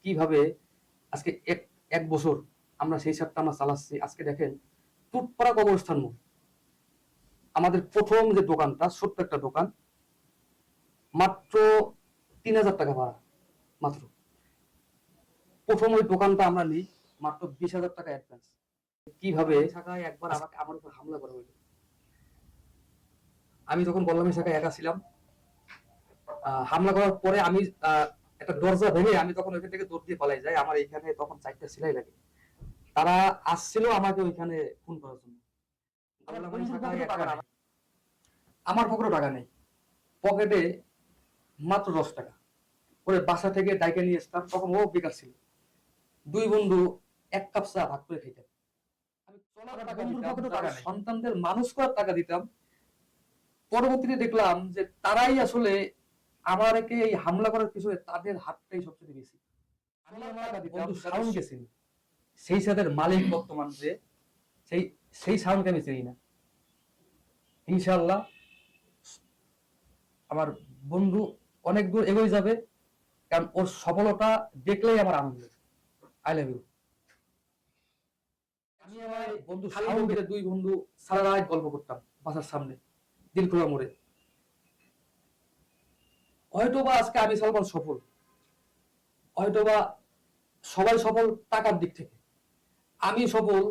কিভাবে আজকে এক এক বছর আমরা সেই হিসাবটা আমরা চালাচ্ছি। আজকে দেখেন টুটপাড়া কবরস্থান মোড়, আমাদের প্রথম যে দোকানটা, ছোট্ট একটা দোকান, মাত্র ৩,০০০ টাকা ভাড়া। মাত্র প্রথম ওই দোকানটা আমরা নিই মাত্র ২০,০০০ টাকা অ্যাডভান্স। কিভাবে শাখায় একবার আমাকে আমার উপর হামলা করা হইলো। আমি যখন বললাম এই শাখায় একা ছিলাম, হামলা করার পরে আমি একটা দরজা ভেঙে আমি তখন ওইখান থেকে দৌড় দিয়ে পালাই যাই। আমার এইখানে তখন ৪টা সেলাই লাগে। তারা আসছিল আমাকে ওইখানে খুন করার জন্য। আমার পকেটে টাকা নেই, পকেটে মাত্র ১০ টাকা। ওরে বাসা থেকে ডাইকে নিয়ে আসতাম, তখন ও বেকার ছিল। দুই বন্ধু এক কাপ চা ভাগ করে খাইতাম। আমি সন্তানদের মানুষ করার টাকা দিতাম। পরবর্তীতে দেখলাম যে তারাই আসলে আমাকে এই হামলা করার পিছনে তাদের হাতটাই সবচেয়ে বেশি। আমি আমার বন্ধু শাওনকে চিনি, সেই সাথে মালিক বর্তমান যে সেই সেই শাওনকে আমি চিনি না। ইনশাআল্লাহ আমার বন্ধু অনেক দূর এগিয়ে যাবে, কারণ ওর সফলতা দেখলেই আমার আনন্দ। I love you. আমি আমার বন্ধু শাওনকে, দুই বন্ধু সারা রাত গল্প করতাম বাসার সামনে দিলখোলা মোড়ে। হয়তোবা আজকে আমি সালমান সফল, হয়তোবা সবাই সফল টাকার দিক থেকে, আমি সফল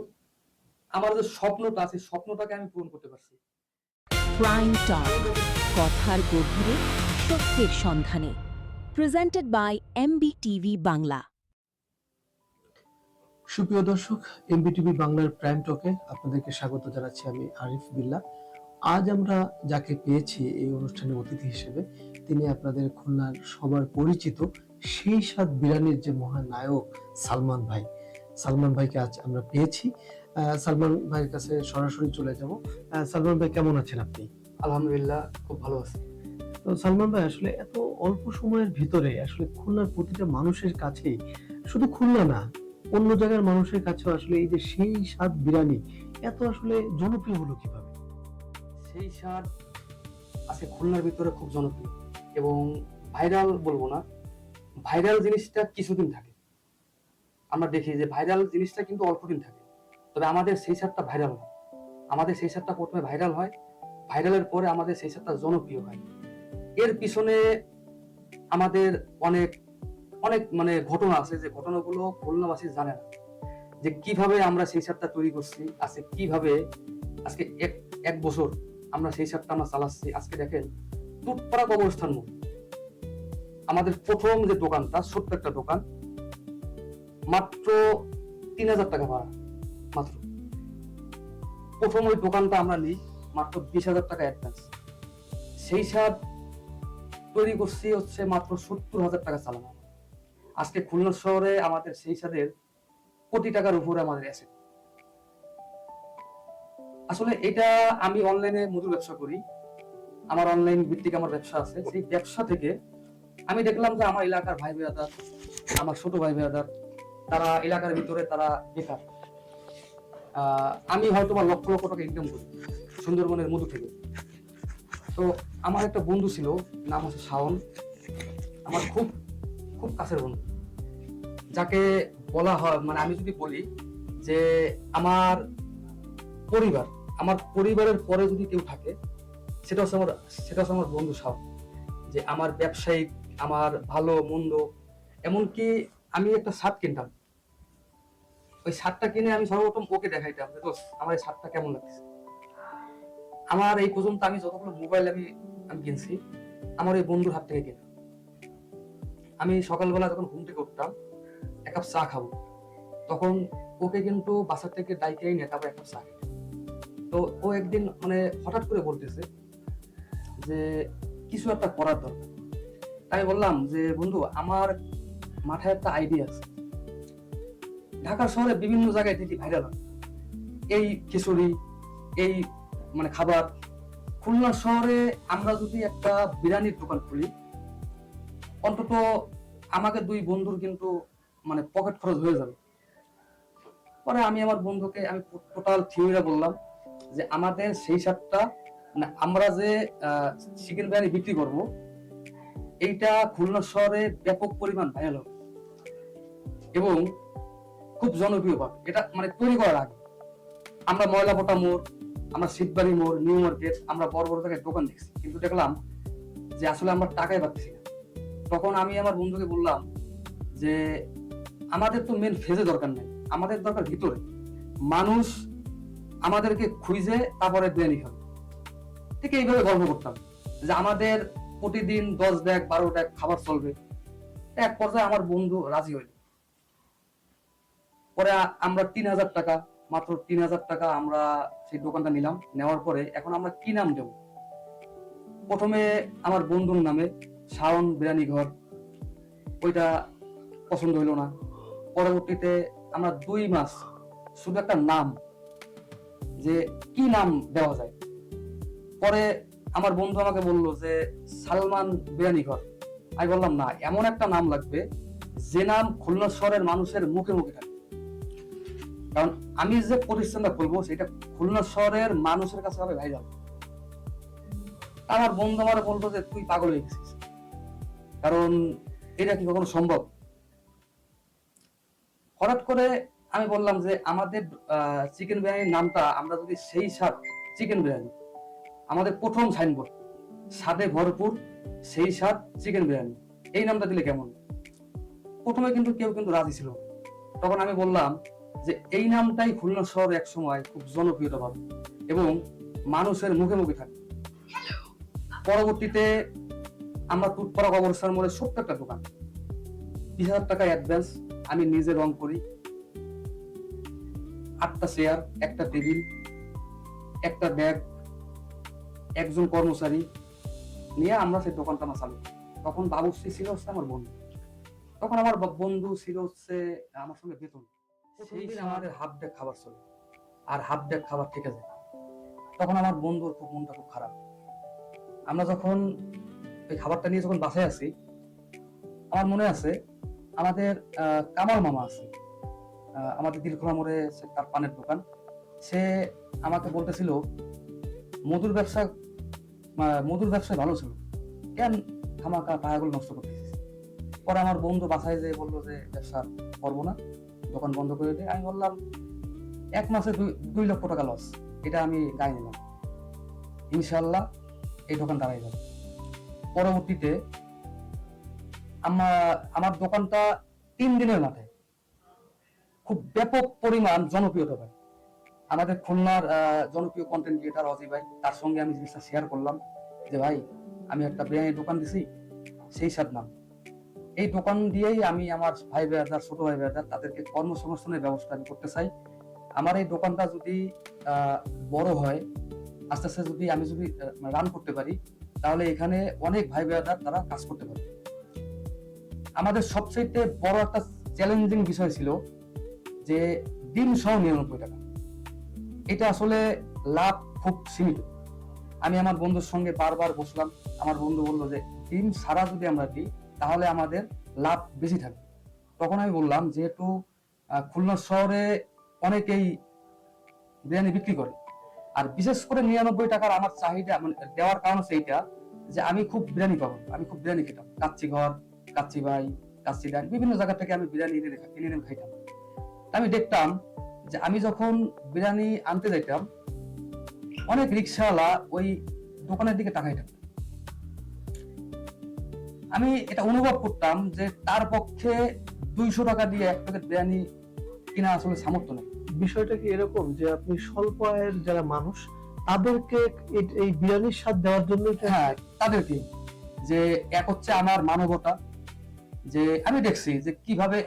আমার যে স্বপ্নটা আছে স্বপ্নটাকে আমি পূরণ করতে পারছি। প্রাইম টক, কথার গভীরে সত্যের সন্ধানে। Presented by MBTV Bangla. সুপ্রিয় দর্শক, এমবিটিভি বাংলার প্রাইম টকে আপনাদেরকে স্বাগত জানাচ্ছি। আমি আরিফ বিল্লাহ। আজ আমরা যাকে পেয়েছি এই অনুষ্ঠানের অতিথি হিসেবে, তিনি আপনাদের খুলনার সবার পরিচিত সেই সাত বিরানির যে মহান নায়ক সালমান ভাই। সালমান ভাইকে আজ আমরা পেয়েছি। সালমান ভাইয়ের কাছে সরাসরি চলে যাব। সালমান ভাই, কেমন আছেন আপনি? আলহামদুলিল্লাহ, খুব ভালো আছি। তো সালমান ভাই, আসলে এত অল্প সময়ের ভিতরে আসলে খুলনার প্রতিটা মানুষের কাছেই, শুধু খুলনা না, অন্য জায়গার মানুষের কাছেও আসলে এই যে সেই স্বাদ বিরিয়ানি এত আসলে জনপ্রিয় হলো কিভাবে? সেই স্বাদ আছে খুলনার ভিতরে খুব জনপ্রিয় এবং ভাইরাল বলবো না, ভাইরাল জিনিসটা কিছুদিন থাকে। আমরা দেখি যে ভাইরাল জিনিসটা কিন্তু অল্প দিন থাকে, তবে আমাদের সেই স্বাদটা ভাইরাল হয়। আমাদের সেই স্বাদটা প্রথমে ভাইরাল হয়, ভাইরালের পরে আমাদের সেই স্বাদটা জনপ্রিয় হয়। এর পিছনে আমাদের অনেক অনেক মানে ঘটনা আছে, যে ঘটনাগুলো খুলনাবাসী জানে না, যে কিভাবে আমরা সেই স্বাদটা তৈরি করছি। আজকে কিভাবে আজকে এক বছর আমরা সেই স্বাদটা আমরা চালাচ্ছি। আজকে দেখেন টুটপাড়া কবরস্থান মোড়, আমাদের প্রথম যে দোকানটা, ছোট্ট একটা দোকান, মাত্র ৩,০০০ টাকা ভাড়া। মাত্র প্রথম ওই দোকানটা আমরা নিই মাত্র ২০,০০০ টাকা অ্যাডভান্স। সেই স্বাদ তৈরি করছি হচ্ছে মাত্র ৭০,০০০ টাকা চালানো। আজকে খুলনা শহরে আমাদের সেই স্বাদের কোটি টাকার উপরে আমাদের অ্যাসেট। আসলে এটা আমি অনলাইনে মধুর ব্যবসা করি, আমার অনলাইন ভিত্তিক আমার ব্যবসা আছে। সেই ব্যবসা থেকে আমি দেখলাম যে আমার এলাকার ভাই বেরাদার, আমার ছোট ভাই বেরাদার, তারা এলাকার ভিতরে তারা বেকার। আমি হয়তো বা লক্ষ লক্ষ টাকা ইনকাম করি সুন্দরবনের মধু থেকে। তো আমার একটা বন্ধু ছিল, নাম হচ্ছে শাওন, আমার খুব খুব কাছের বন্ধু, যাকে বলা হয়, মানে আমি যদি বলি যে আমার পরিবার, আমার পরিবারের পরে যদি কেউ থাকে সেটা হচ্ছে আমার বন্ধু শাওন। যে আমার ব্যবসায়িক, আমার ভালো মন্দ, এমনকি আমি একটা শার্ট কিনতাম, ওই শার্টটা কিনে আমি সর্বপ্রথম ওকে দেখাইতাম যে দোস্ত আমার এই শার্টটা কেমন লাগছে। আমার এই পর্যন্ত আমি যতগুলো মোবাইল আমি কিনছি আমার ওই বন্ধুর হাত থেকে কেনা। আমি সকালবেলা যখন ঘুম থেকে উঠতাম এক কাপ চা খাবো, তখন ওকে কিন্তু বাসা থেকে ডাইকে নিয়ে তারপর এক কাপ চা খাই। তো ও একদিন মানে হঠাৎ করে বলতেছে যে কিছু একটা করার দরকার। তাই বললাম যে বন্ধু, আমার মাথায় একটা আইডিয়া আছে। ঢাকা শহরে বিভিন্ন জায়গায় দেখি ভাইরাল হয় এই খিচুড়ি, এই মানে খাবার। খুলনা শহরে আমরা যদি একটা বিরিয়ানির দোকান খুলি, অন্তত আমাকে দুই বন্ধুর কিন্তু মানে পকেট খরচ হয়ে যাবে। পরে আমি আমার বন্ধুকে আমি টোটাল থিওরিটা বললাম যে আমাদের সেই স্বাদটা, মানে আমরা যে চিকেন বিরিয়ানি বিক্রি করব, এইটা খুলনা শহরে ব্যাপক পরিমাণ ভাইরাল হবে। এবং খুব জনপ্রিয় পাবে। এটা মানে তৈরি করার আগে আমরা ময়লাপটা মোড়, আমরা শিববাড়ি মোড়, নিউ মার্কেট, আমরা বড় বড় জায়গায় দোকান দেখছি, কিন্তু দেখলাম যে আসলে আমরা টাকাই পাচ্ছি না। তখন আমি আমার বন্ধুকে বললাম যে আমাদের তো মেন ফেজে দরকার নেই, আমাদের দরকার ভিতরে। মানুষ আমাদেরকে খুঁজে তারপরে বিরিয়ানি খাবে। ঠিক এইভাবে গল্প করতাম যে আমাদের প্রতিদিন 10 ডেক 12 ডেক খাবার চলবে। এক পর্যায়ে আমার বন্ধু রাজি হইল। পরে আমরা 3000 টাকা, মাত্র 3000 টাকা আমরা সেই দোকানটা নিলাম। নেওয়ার পরে এখন আমরা কি নাম দেব? প্রথমে আমার বন্ধুর নামে শাওন বিরিয়ানি ঘর, ওইটা পছন্দ হইলো না। পরবর্তীতে আমরা 2 মাস শুধু একটা নাম, যে কি নাম দেওয়া যায়। পরে আমার বন্ধু আমাকে বললো যে সালমান বিরিয়ানি ঘর। আমি বললাম না, এমন একটা নাম লাগবে যে নাম খুলনা শহরের মানুষের মুখে মুখে থাকে। কারণ আমি যে প্রতিষ্ঠানটা খুলবো সেটা খুলনা শহরের মানুষের কাছে হবে ভাইরাল। আমার বন্ধু আমার বলতো যে তুই পাগল হয়ে গেছিস, কারণ এটা কি কখনো সম্ভব? হঠাৎ করে আমি বললাম যে আমাদের চিকেন বিরিয়ানির নামটা আমরা যদি সেই স্বাদ চিকেন বিরিয়ানি, আমাদের প্রথম সাইনবোর্ড স্বাদে ভরপুর সেই স্বাদ চিকেন বিরিয়ানি, এই নামটা দিলে কেমন? প্রথমে কিন্তু কেউ কিন্তু রাজি ছিল না। তখন আমি বললাম যে এই নামটাই খুলনা শহরে এক সময় খুব জনপ্রিয়তা পাবে এবং মানুষের মুখে মুখে থাকে। পরবর্তীতে আমরা টুটপাড়া কবরস্থান মোড়ে ছোট্ট একটা দোকান, 20,000 টাকা অ্যাডভান্স, আমি নিজে রং করি, 8টা চেয়ার, একটা টেবিল, একটা ব্যাগ, একজন কর্মচারী নিয়ে আমরা সেই দোকানটা আমরা চালু। তখন বাবুশ্রী ছিল হচ্ছে আমার বন্ধু। তখন আমার বন্ধু ছিল হচ্ছে আমার সঙ্গে বেতন। সেই আমাদের হাফ ডে খাবার চলে, আর হাফ ডে খাবার থেকে যায়। তখন আমার বন্ধুর খুব মনটা খুব খারাপ। আমরা যখন ওই খাবারটা নিয়ে যখন বাসায় আছি, আমার মনে আছে আমাদের কামাল মামা আছে, আমাদের দিলখোলা মোড়ে তার পানের দোকান। সে আমাকে বলতেছিল মধুর ব্যবসায় ভালো ছিল, কেন খামাকা টাকাগুলো নষ্ট করতেছিস? পরে আমার বন্ধু বাসায় যেয়ে বললো যে ব্যবসা করবো না, দোকান বন্ধ করে দে। আমি বললাম 1 মাসে 2 লক্ষ টাকা লস, এটা আমি গায়ে নিলাম, ইনশাল্লাহ এই দোকান দাঁড়াই যাবে। পরবর্তীতে আমার দোকানটা 3 দিনের মাথায় খুব ব্যাপক পরিমাণ জনপ্রিয়তা পায়। আমাদের খুলনার জনপ্রিয় কন্টেন্ট ক্রিয়েটর অজয় ভাই, তার সঙ্গে আমি জিনিসটা শেয়ার করলাম যে ভাই আমি একটা বিরিয়ানির দোকান দিছি, সেই সাথে নাম। এই দোকান দিয়েই আমি আমার ভাই ব্রাদার, ছোট ভাই ব্রাদার, তাদেরকে কর্মসংস্থানের ব্যবস্থা আমি করতে চাই। আমার এই দোকানটা যদি বড় হয়, আস্তে আস্তে যদি আমি রান করতে পারি, তাহলে এখানে অনেক ভাই ব্রাদার তারা কাজ করতে পারে। আমাদের সবচেয়ে বড় একটা চ্যালেঞ্জিং বিষয় ছিল যে ডিম সহ 99 টাকা। এটা আসলে লাভ খুব সীমিত। আমি আমার বন্ধুর সঙ্গে বারবার বসলাম, আমার বন্ধু বললো যে ডিম ছাড়া যদি আমরা দিই তাহলে আমাদের লাভ বেশি থাকবে। তখন আমি বললাম যেহেতু খুলনা শহরে অনেকেই বিরিয়ানি বিক্রি করে, আর বিশেষ করে 99 টাকার আমার চাহিদা দেওয়ার কারণ হচ্ছে এইটা যে আমি খুব বিরিয়ানি পাবো, আমি খুব বিরিয়ানি খেতাম, কাচ্চি ঘর, কাচ্চি ভাই, কাচ্চি ডান, বিভিন্ন জায়গা থেকে আমি বিরিয়ানি এনে খাইতাম। আমি দেখতাম যে আমি যখন বিরিয়ানি আনতে যাইতাম, অনেক রিক্সাওয়ালা ওই দোকানের দিকে তাকাই থাকতো। আমি এটা অনুভব করতাম যে তার পক্ষে 200 টাকা দিয়ে 1 প্যাকেট বিরিয়ানি কিনা আসলে সামর্থ্য নেই। বিষয়টা কি এরকম যে আপনি স্বল্প আয়ের যারা মানুষ তাদেরকে এই বিরিয়ানির স্বাদ দেওয়ার জন্য? হ্যাঁ, তাদেরকে যে এক হচ্ছে আমার মানবতা, যে আমি দেখছি যে কিভাবে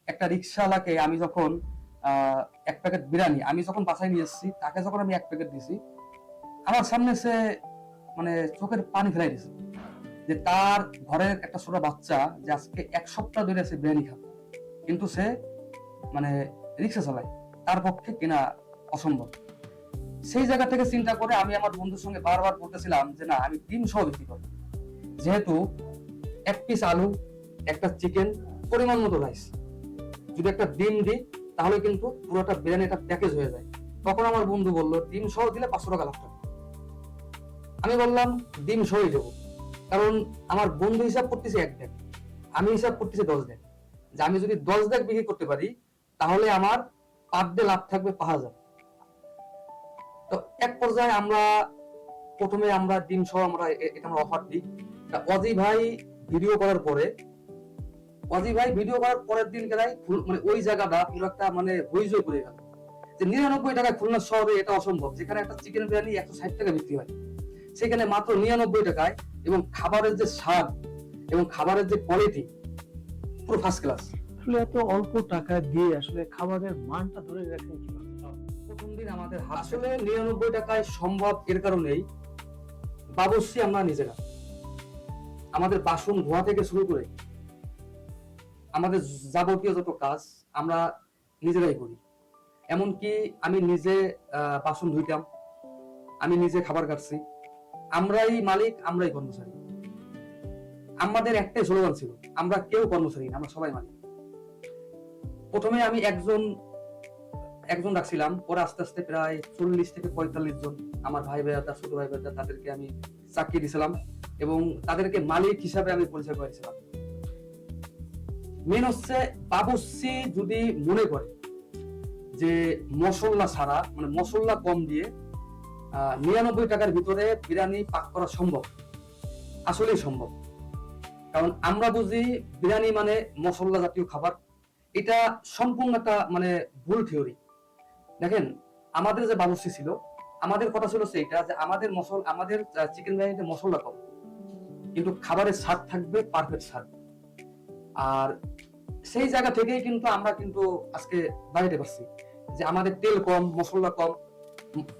একটা রিক্সাওয়ালাকে আমি যখন 1 প্যাকেট বিরিয়ানি আমি যখন বাসায় নিয়ে এসেছি, তাকে যখন আমি 1 প্যাকেট দিছি, আমার সামনে সে মানে চোখের পানি ফেলাই দিছে যে তার ঘরের একটা ছোট বাচ্চা যে আজকে 1 সপ্তাহ ধরে সে বিরিয়ানি খাবে, কিন্তু সে মানে রিক্সা চালায়, তার পক্ষে কেনা অসম্ভব। সেই জায়গা থেকে চিন্তা করে আমি আমার বন্ধুর সঙ্গে বারবার বলতেছিলাম যে না, আমি ডিম সহ বিক্রি করবো। যেহেতু 1 পিস আলু, একটা চিকেন, পরিমাণ মতো রাইস, যদি একটা ডিম দিই তাহলে কিন্তু পুরোটা বিরিয়ানি একটা প্যাকেজ হয়ে যায়। তখন আমার বন্ধু বললো ডিম সহ দিলে 500 টাকা লাগবে। আমি বললাম ডিম সহই দেবো, কারণ আমার বন্ধু হিসাব করতেছে 1 ডেক, আমি হিসাব করতেছি 10 ডেক। যে আমি যদি 10 ব্যাগ বিক্রি করতে পারি তাহলে আমার পার ডে লাভ থাকবে 5,000। তো এক পর্যায়ে আমরা প্রথমে আমরা ডিম সহ আমরা এটা আমরা অফার দিই। অজি ভাই ভিডিও করার পরে, অজি ভাই ভিডিও করার পরের দিন কেনাই মানে ওই জায়গাটা পুরো একটা মানে হইচই করে গেল যে 99 টাকায় খুলনা শহরে এটা অসম্ভব, যেখানে একটা চিকেন বিরিয়ানি 160 টাকা বিক্রি হয় সেখানে মাত্র 99 টাকায়, এবং খাবারের যে স্বাদ এবং খাবারের যে কোয়ালিটি পুরো ফার্স্ট ক্লাস। আসলে এত অল্প টাকা দিয়ে আসলে খাবারের মানটা ধরে রাখেন কিভাবে? প্রথম দিন আমাদের আসলে 99 টাকায় সম্ভব এর কারণেই বাবুর্চি আমরা নিজেরা, আমাদের বাসন ধোয়া থেকে শুরু করে আমাদের যাবতীয় যত কাজ আমরা নিজেরাই করি। এমনকি আমি নিজে বাসন ধুইতাম, আমি নিজে খাবার কাটছি, আমরাই মালিক আমরাই কর্মচারী। আমাদের একটাই স্লোগান ছিল, আমরা কেউ কর্মচারী না, আমরা সবাই মালিক। প্রথমে আমি একজন রাখছিলাম, পরে আস্তে আস্তে প্রায় 40 থেকে 45 জন আমার ভাই ভাইয়াদা, ছোট ভাই ভাইয়াদা, তাদেরকে আমি চাকরি দিয়েছিলাম এবং তাদেরকে মালিক হিসাবে আমি পরিচয় করেছিলাম। মেন হচ্ছে বাবুর্চি যদি মনে করে যে মশলা ছাড়া মানে মশলা কম দিয়ে 99 টাকার ভিতরে বিরিয়ানি পাক করা সম্ভব, আসলেই সম্ভব। কারণ আমরা বুঝি বিরিয়ানি মানে মশলা জাতীয় খাবার, এটা সম্পূর্ণ একটা মানে ভুল থিওরি। দেখেন আমাদের যে বাবুর্চি ছিল, আমাদের কথা ছিল সেইটা যে আমাদের চিকেন বিরিয়ানিতে মশলা কম, কিন্তু খাবারের স্বাদ থাকবে পারফেক্ট স্বাদ। আর সেই জায়গা থেকেই কিন্তু আমরা কিন্তু আজকে দাঁড়াতে পারছি যে আমাদের তেল কম, মশলা কম।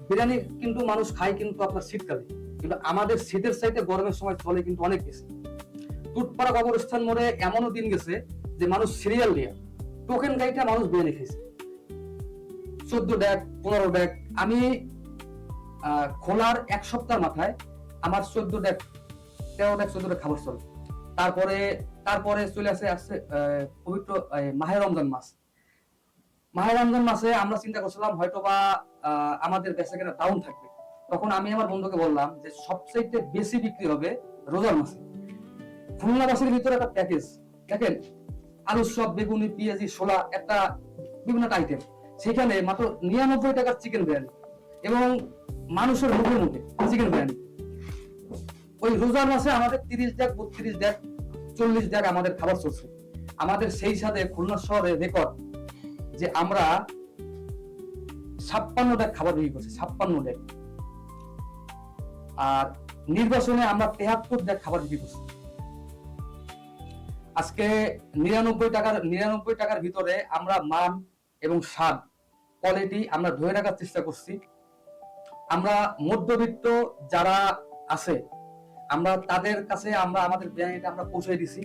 বিরিয়ানি কিন্তু মানুষ খায় কিন্তু আপনার শীতকালে, কিন্তু আমাদের শীতের চাইতে গরমের সময় চলে কিন্তু অনেক বেশি। টুটপাড়া কবরস্থান মোড়ে এমনও দিন গেছে যে মানুষ সিরিয়াল নিয়ে টোকেন গাইটা মানুষ বিরিয়ানি খেয়েছে 14 ডেক 15 ডেক। আমি খোলার 1 সপ্তাহ মাথায় আমার 14 ডেক 13 ডেক 14 ডেক খাবার চলে। তারপরে চলে আসছে পবিত্র মাহে রমজান মাস। মাহে রমজান মাসে আমরা চিন্তা করছিলাম হয়তোবা আমাদের বেচাকেনা ডাউন থাকবে। তখন আমি আমার বন্ধুকে বললাম যে সবচেয়ে বেশি বিক্রি হবে রোজার মাসে। খুলনাবাসীর ভিতরে একটা প্যাকেজ দেখেন, আলুর চপ, বেগুনি, পেঁয়াজি, ছোলা, একটা বিভিন্ন আইটেম, সেখানে মাত্র 99 টাকার চিকেন বিরিয়ানি এবং মানুষের মুখে মুখে চিকেন বিরিয়ানি। ওই রোজার মাসে আমাদের 30 ডেক 32 ডেক 40 ডেক আমাদের খাবার চলছে। আমাদের সেই সাথে খুলনা শহরে রেকর্ড যে আমরা 56 ডেক খাবার বিক্রি করছি, 56 ডেক। আর নির্বাচনে আমরা 73 ডেক খাবার বিক্রি করছি। আজকে 99 টাকার ভিতরে আমরা মান এবং স্বাদ কোয়ালিটি আমরা ধরে রাখার চেষ্টা করছি। আমরা মধ্যবিত্ত যারা আছে আমরা তাদের কাছে আমরা আমাদের বিরিয়ানিটা আমরা পৌঁছে দিছি।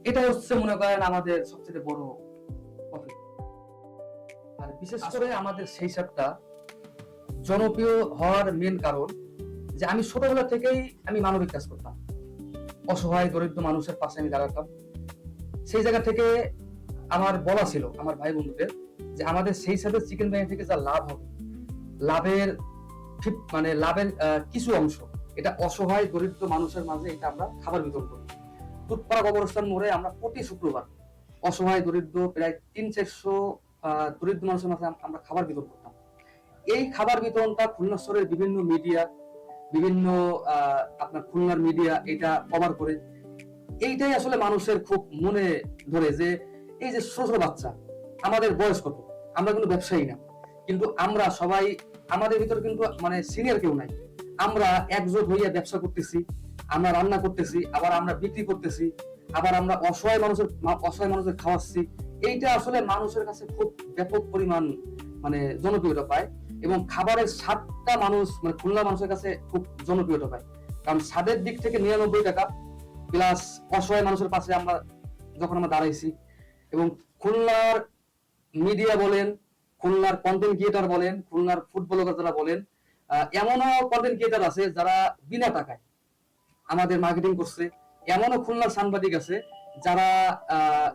এটা হচ্ছে মনে করেন আমাদের সবচেয়ে বড় প্রফিট। আর বিশেষ করে আমাদের সেই সাতটা জনপ্রিয় হওয়ার মেন কারণ যে আমি ছোটবেলা থেকেই আমি মানবিক কাজ করতাম, অসহায় দরিদ্র মানুষের পাশে আমি দাঁড়াতাম। সেই জায়গা থেকে আমার বলা ছিল আমার ভাই বন্ধুদের যে আমাদের সেই সাথে চিকেন বিরিয়ানি থেকে যা লাভ হবে, লাভের কিছু অংশ এটা অসহায় দরিদ্র মানুষের মাঝে এটা আমরা খাবার বিতরণ করি। টুটপাড়া কবরস্থান মোড়ে আমরা প্রতি শুক্রবার অসহায় দরিদ্র প্রায় 300-400 দরিদ্র মানুষের মাঝে আমরা খাবার বিতরণ করতাম। এই খাবার বিতরণটা খুলনা শহরের বিভিন্ন মিডিয়া, বিভিন্ন আপনার খুলনার মিডিয়া এটা কভার করে। এইটাই আসলে মানুষের খুব মনে ধরে যে এই যে ছোট ছোট বাচ্চা, আমাদের বয়স কত, আমরা কিন্তু ব্যবসায়ী না, কিন্তু আমরা সবাই আমাদের ভিতরে কিন্তু মানে সিনিয়র কেউ নাই, আমরা একজোট হইয়া ব্যবসা করতেছি, আমরা রান্না করতেছি, আবার আমরা বিক্রি করতেছি, আবার আমরা অসহায় মানুষের খাওয়াচ্ছি। এইটা আসলে মানুষের কাছে খুব ব্যাপক পরিমাণ মানে জনপ্রিয়তা পায় এবং খাবারের স্বাদটা মানুষ মানে খুলনা মানুষের কাছে খুব জনপ্রিয়তা পায়। কারণ স্বাদের দিক থেকে 99 টাকা প্লাস অসহায় মানুষের পাশে আমরা যখন আমরা দাঁড়াইছি। এবং খুলনার মিডিয়া বলেন, খুলনার কন্টেন্ট ক্রিয়েটর বলেন, খুলনার ফুড ব্লগার যারা বলেন, এমনও কন্টেন্ট ক্রিয়েটর আছে যারা বিনা টাকায় আমাদের মার্কেটিং করছে। এমনও খুলনার সাংবাদিক আছে যারা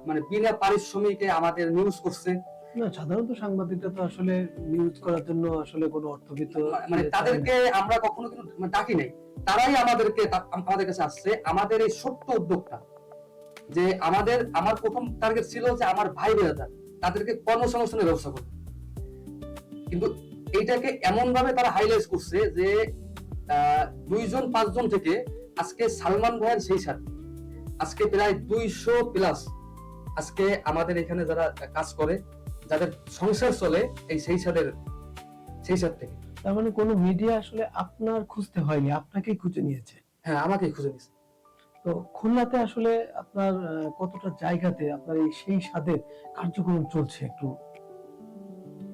মানে বিনা পারিশ্রমিকে আমাদের নিউজ করছে। না, সাধারণত সাংবাদিকরা তো আসলে নিউজ করার জন্য আসলে কোনো অর্থবিত্ত মানে তাদেরকে আমরা কখনো কিন্তু ডাকি নাই, তারাই আমাদের কাছে আসছে। আমাদের এই ছোট্ট উদ্যোগটা যে আমার প্রথম টার্গেট ছিল যে আমার ভাই বেড়াদার তাদেরকে কর্মসংস্থানের ব্যবস্থা করবে, কিন্তু এইটাকে এমন ভাবে তারা হাইলাইট করছে যে 2 জন 5 জন থেকে আজকে সালমান ভাইয়ের সেই সাথে আজকে প্রায় 200+ আজকে আমাদের এখানে যারা কাজ করে, যাদের সংসার চলে এই সেই সাথ থেকে। তার মানে কোনো মিডিয়া আসলে আপনার খুঁজতে হয়নি, আপনাকেই খুঁজে নিয়েছে। হ্যাঁ, আমাকেই খুঁজে নিছে। তো খুলনাতে আসলে আপনার কতটা জায়গাতে আপনার এই সেই স্বাদের কার্যক্রম চলছে একটু?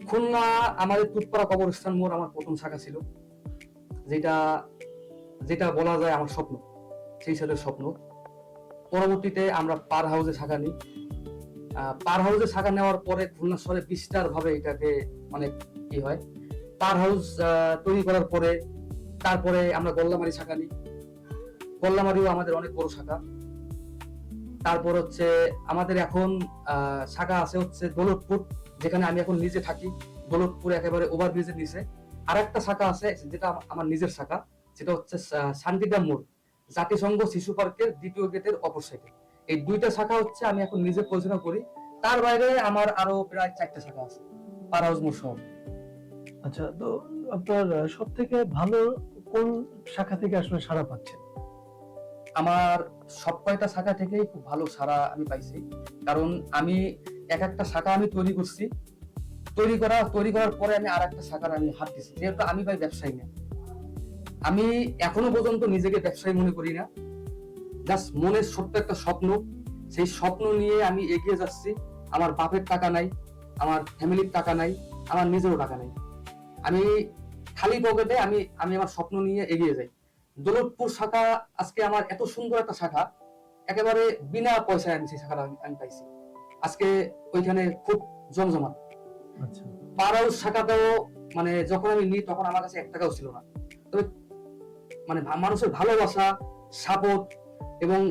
খুলনা আমাদের তুতপাড়া কবরস্থান মোড় আমার প্রথম শাখা ছিল, যেটা যেটা বলা যায় আমার স্বপ্ন, সেই সাথের স্বপ্ন। পরবর্তীতে আমরা পার হাউসে শাখা নিই। পার হাউসে শাখা নেওয়ার পরে খুলনা শহরে বিস্তার ভাবে এটাকে অনেক কি হয়, পার হাউস তৈরি করার পরে তারপরে আমরা গোল্লামারি শাখা নিই। গোল্লামারিও আমাদের অনেক বড় শাখা। তারপর হচ্ছে আমাদের এখন শাখা আছে হচ্ছে দৌলতপুর, যেখানে আমি এখন নিজে থাকি, দৌলতপুর একেবারে ওভারব্রিজের নিচে। আর একটা শাখা আছে যেটা আমার নিজের শাখা, সেটা হচ্ছে শান্তিডাম মোড়, জাতিসংঘ শিশু পার্কের 2য় গেটের অপর সাইডে। এই 2টা শাখা হচ্ছে আমি এখন নিজে পরিচালনা করি। তার বাইরে আমার আরো প্রায় 4টা শাখা আছে পার হাউস মোড় সহ। আচ্ছা, তো আপনার সব থেকে ভালো কোন শাখা থেকে আসলে সাড়া পাচ্ছেন? আমার সব কয়টা শাখা থেকেই খুব ভালো সাড়া আমি পাইছি, কারণ আমি একটা শাখা আমি তৈরি করছি, তৈরি করার পরে আমি আর একটা শাখার আমি হাত দিছি। যেহেতু আমি ভাই ব্যবসায়ী না, আমি এখনো পর্যন্ত নিজেকে ব্যবসায়ী মনে করি না, জাস্ট মনের ছোট্ট একটা স্বপ্ন, সেই স্বপ্ন নিয়ে আমি এগিয়ে যাচ্ছি। আমার বাপের টাকা নাই, আমার ফ্যামিলির টাকা নাই, আমার নিজেরও টাকা নাই, আমি খালি পকেটে আমি আমার স্বপ্ন নিয়ে এগিয়ে যাই। দৌলতপুর শাখা আজকে আমার এত সুন্দর একটা শাখা, একেবারে বিনা পয়সায় আমি সেই শাখাটা আমি পাইছি। আজকে ওইখানে খুব জমজমাট। আচ্ছা, পার হাউস শাখাটাও মানে যখন আমি নিই তখন আমার কাছে 1 টাকাও ছিল না, তবে মানে মানুষের ভালোবাসা, সাপোর্ট এবং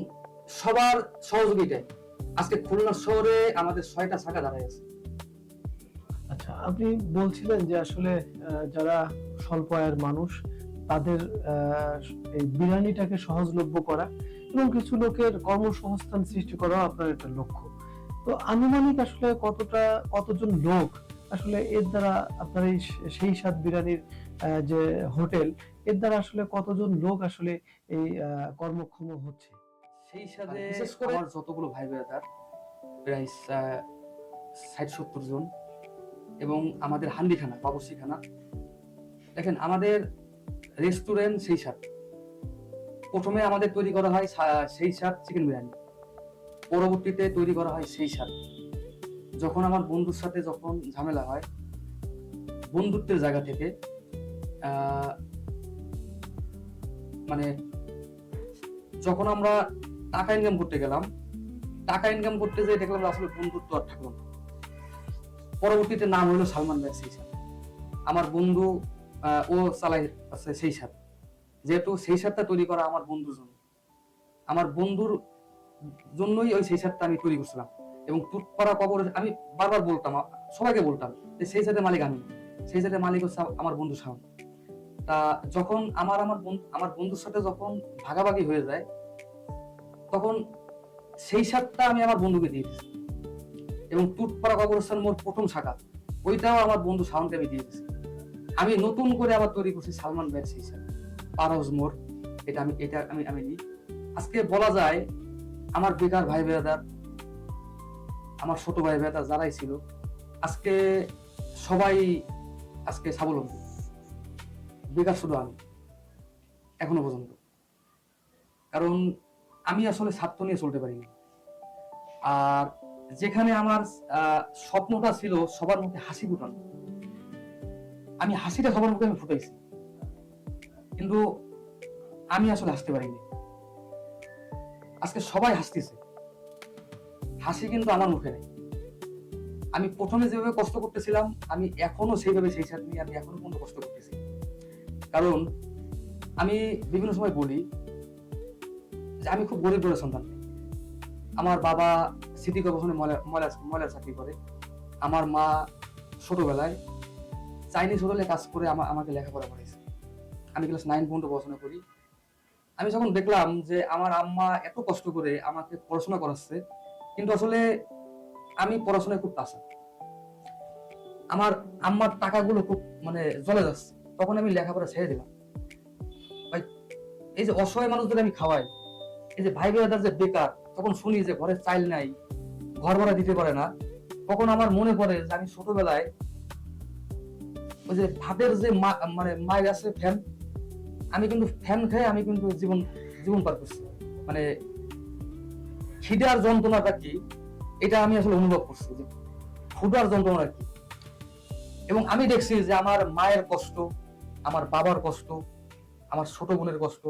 সবার সহযোগিতায় আজকে খুলনা শহরে আমাদের 6টা শাখা দাঁড়ায় আছে। আচ্ছা, আপনি বলছিলেন যে আসলে যারা স্বল্প আয়ের মানুষ তাদের এই বিরিয়ানিটাকে সহজলভ্য করা এবং কিছু লোকের কর্মসংস্থান সৃষ্টি করা আপনার একটা লক্ষ্য। তো আনুমানিক আসলে কতজন লোক আসলে এর দ্বারা আপনার এই সেই স্বাদ বিরিয়ানির যে হোটেল, এর দ্বারা আসলে কতজন লোক আসলে এই কর্মক্ষম হচ্ছে? সেই সাথে বিশেষ করে আমার যতগুলো ভাই ব্রাদার প্রায় 60-70 জন, এবং আমাদের হান্ডিখানা বাবুর্চিখানা। দেখেন, আমাদের রেস্টুরেন্ট সেই সাথ, প্রথমে আমাদের তৈরি করা হয় সেই সাথ চিকেন বিরিয়ানি, পরবর্তীতে তৈরি করা হয় সেই সাথ। যখন আমার বন্ধুর সাথে যখন ঝামেলা হয়, বন্ধুত্বের জায়গা থেকে মানে যখন আমরা টাকা ইনকাম করতে গেলাম, টাকা ইনকাম করতে যেয়ে দেখলাম আসলে বন্ধুত্ব আর থাকলো না। পরবর্তীতে নাম হলো সালমান ভাই সেই সাথ। আমার বন্ধু ও চালাই আছে সেই সাথ, যেহেতু সেই সাথটা তৈরি করা আমার বন্ধুর জন্য, আমার বন্ধুর জন্যই ওই সেই সাথটা আমি তৈরি করছিলাম। এবং তুতপাড়া কবর আমি বারবার বলতাম, সবাইকে বলতাম যে সেই সাথে মালিক আমি না, সেই সাথে মালিক হচ্ছে আমার বন্ধু শাওন। তা যখন আমার বন্ধুর সাথে যখন ভাগাভাগি হয়ে যায়, তখন সেই সাথটা আমি আমার বন্ধুকে দিয়ে দিচ্ছি। এবং তুতপাড়া কবরস্থান মোর প্রথম শাখা, ওইটাও আমার বন্ধু শাওনকে আমি দিয়ে দিচ্ছি। আমি নতুন করে আবার তৈরি করছি সালমান ভাইয়ের সেই সাথে পার হাউস মোড়, এটা আমি নিই। আজকে বলা যায় আমার বেকার ভাই বেরাদার, আমার ছোট ভাই বেরাদার যারাই ছিল, আজকে সবাই আজকে স্বাবলম্বী, বেকার শুধু আমি এখনো পর্যন্ত। কারণ আমি আসলে স্বার্থ নিয়ে চলতে পারিনি। আর যেখানে আমার স্বপ্নটা ছিল সবার মুখে হাসি ফুটানো, আমি হাসিটা সবার মুখে আমি ফুটাইছি, কিন্তু আমি আসলে হাসতে পারিনি। আজকে সবাই হাসতেছে, হাসি কিন্তু আমার মুখে নেই। আমি প্রথমে যেভাবে কষ্ট করতেছিলাম, আমি এখনো সেইভাবে সেই সাথে নিয়ে আমি এখনো পর্যন্ত কষ্ট করতেছি। কারণ আমি বিভিন্ন সময় বলি যে আমি খুব গরিব ঘরের সন্তান। আমার বাবা সিটি কর্পোরেশনে ময়লা চাকরি করে, আমার মা ছোটবেলায় চাইনিজ হোটেলে কাজ করে আমাকে লেখাপড়া করেছে। আমি ক্লাস 9 পর্যন্ত পড়াশোনা করি। আমি যখন দেখলাম যে আমার আম্মা এত কষ্ট করে আমাকে পড়াশোনা করাচ্ছে, কিন্তু আসলে আমি পড়াশোনায় খুব কাঁচা, আমার আম্মার টাকাগুলো খুব মানে জ্বলে যাচ্ছে, তখন আমি লেখাপড়া ছেড়ে দিলাম। ভাই, এই যে অসহায় মানুষদের আমি খাওয়াই, এই যে ভাই বোনেরা যে বেকার, তখন শুনি যে ঘরে চাইল নাই, ঘর ভাড়া দিতে পারে না, তখন আমার মনে পড়ে যে আমি ছোটবেলায় ওই যে ভাতের যে মানে মায়ের আছে ফ্যান, আমি কিন্তু ফ্যান খেয়ে আমি কিন্তু জীবন জীবন পার করছি। মানে খিদার যন্ত্রণাটা কি এটা আমি আসলে অনুভব করছি, যে ক্ষুধার যন্ত্রণা কি। এবং আমি দেখছি যে আমার মায়ের কষ্ট, আমার বাবার কষ্ট, আমার ছোট বোনের কষ্ট,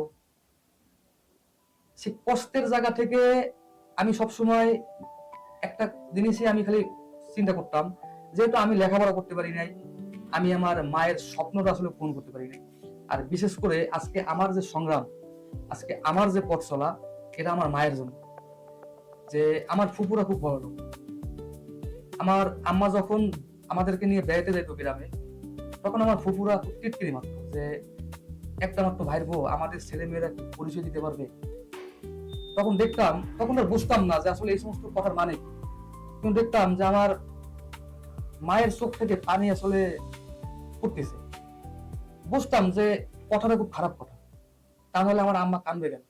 সেই কষ্টের জায়গা থেকে আমি সবসময় একটা জিনিসই আমি খালি চিন্তা করতাম, যেহেতু আমি লেখাপড়া করতে পারি নাই, আমি আমার মায়ের স্বপ্নটা আসলে পূরণ করতে পারি নাই। আর বিশেষ করে আজকে আমার যে সংগ্রাম, আজকে আমার যে পথ চলা, এটা আমার মায়ের জন্য। যে আমার ফুপুরা খুব বড় লোক, আমার আম্মা যখন আমাদেরকে নিয়ে বেড়াতে যেত গ্রামে, তখন আমার ফুপুরা খুব টিটকিরি মারত যে একটা মাত্র ভাইয়ের বউ, আমাদের ছেলে মেয়েরা কি পরিচয় দিতে পারবে। তখন দেখতাম, তখন আর বুঝতাম না যে আসলে এই সমস্ত কথার মানে কি, কিন্তু দেখতাম যে আমার মায়ের চোখ থেকে পানি আসলে পড়তেছে। বুঝতাম যে কথাটা খুব খারাপ কথা, তাহলে আমার আম্মা কাঁদবে কেন।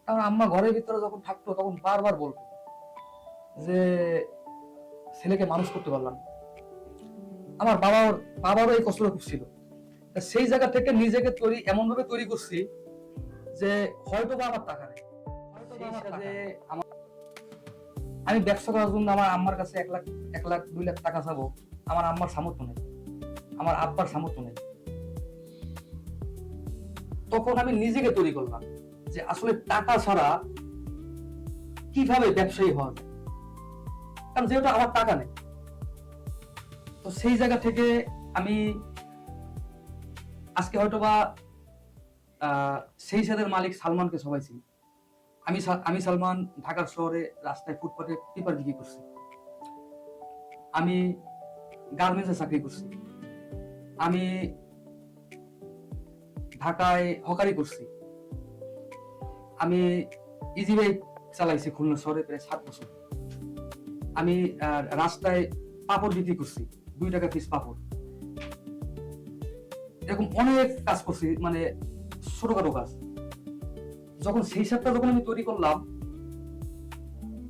আমার আম্মা ঘরের ভিতরে যখন থাকতো তখন বারবার বলতো যে ছেলেকে মানুষ করতে পারলাম না। আমার বাবারও এই কষ্টটা খুব ছিল। সেই জায়গা থেকে নিজেকে এমন ভাবে তৈরি করছি যে হয়তো বা আমার টাকা নেই, আমি ব্যবসা করার জন্য আমার আম্মার কাছে 1 লাখ 2 লাখ টাকা চাবো, আমার আম্মার সামর্থ্য নেই, আমার আব্বার সামর্থ্য নেই। তখন আমি নিজেকে তৈরি করলাম যে আসলে টাকা ছাড়া কিভাবে ব্যবসায়ী হওয়া যায়, কারণ যেহেতু আমার টাকা নেই। তো সেই জায়গা থেকে আমি আজকে হয়তোবা সেই সাদের মালিক সালমানকে সবাই চিনি। আমি সালমান ঢাকার শহরে রাস্তায় ফুটপাতে পেপার বিক্রি করছি, আমি গার্মেন্টসে চাকরি করছি, আমি ঢাকায় হকারি করছি, আমি ইজি বাইক চালাইছি খুলনা শহরে প্রায় 7 বছর, আমি রাস্তায় পাপড় বিক্রি করছি, 2 টাকা পিস পাপড়, এরকম অনেক কাজ করছি, মানে ছোটখাটো কাজ। যখন সেই সাথটা যখন আমি তৈরি করলাম,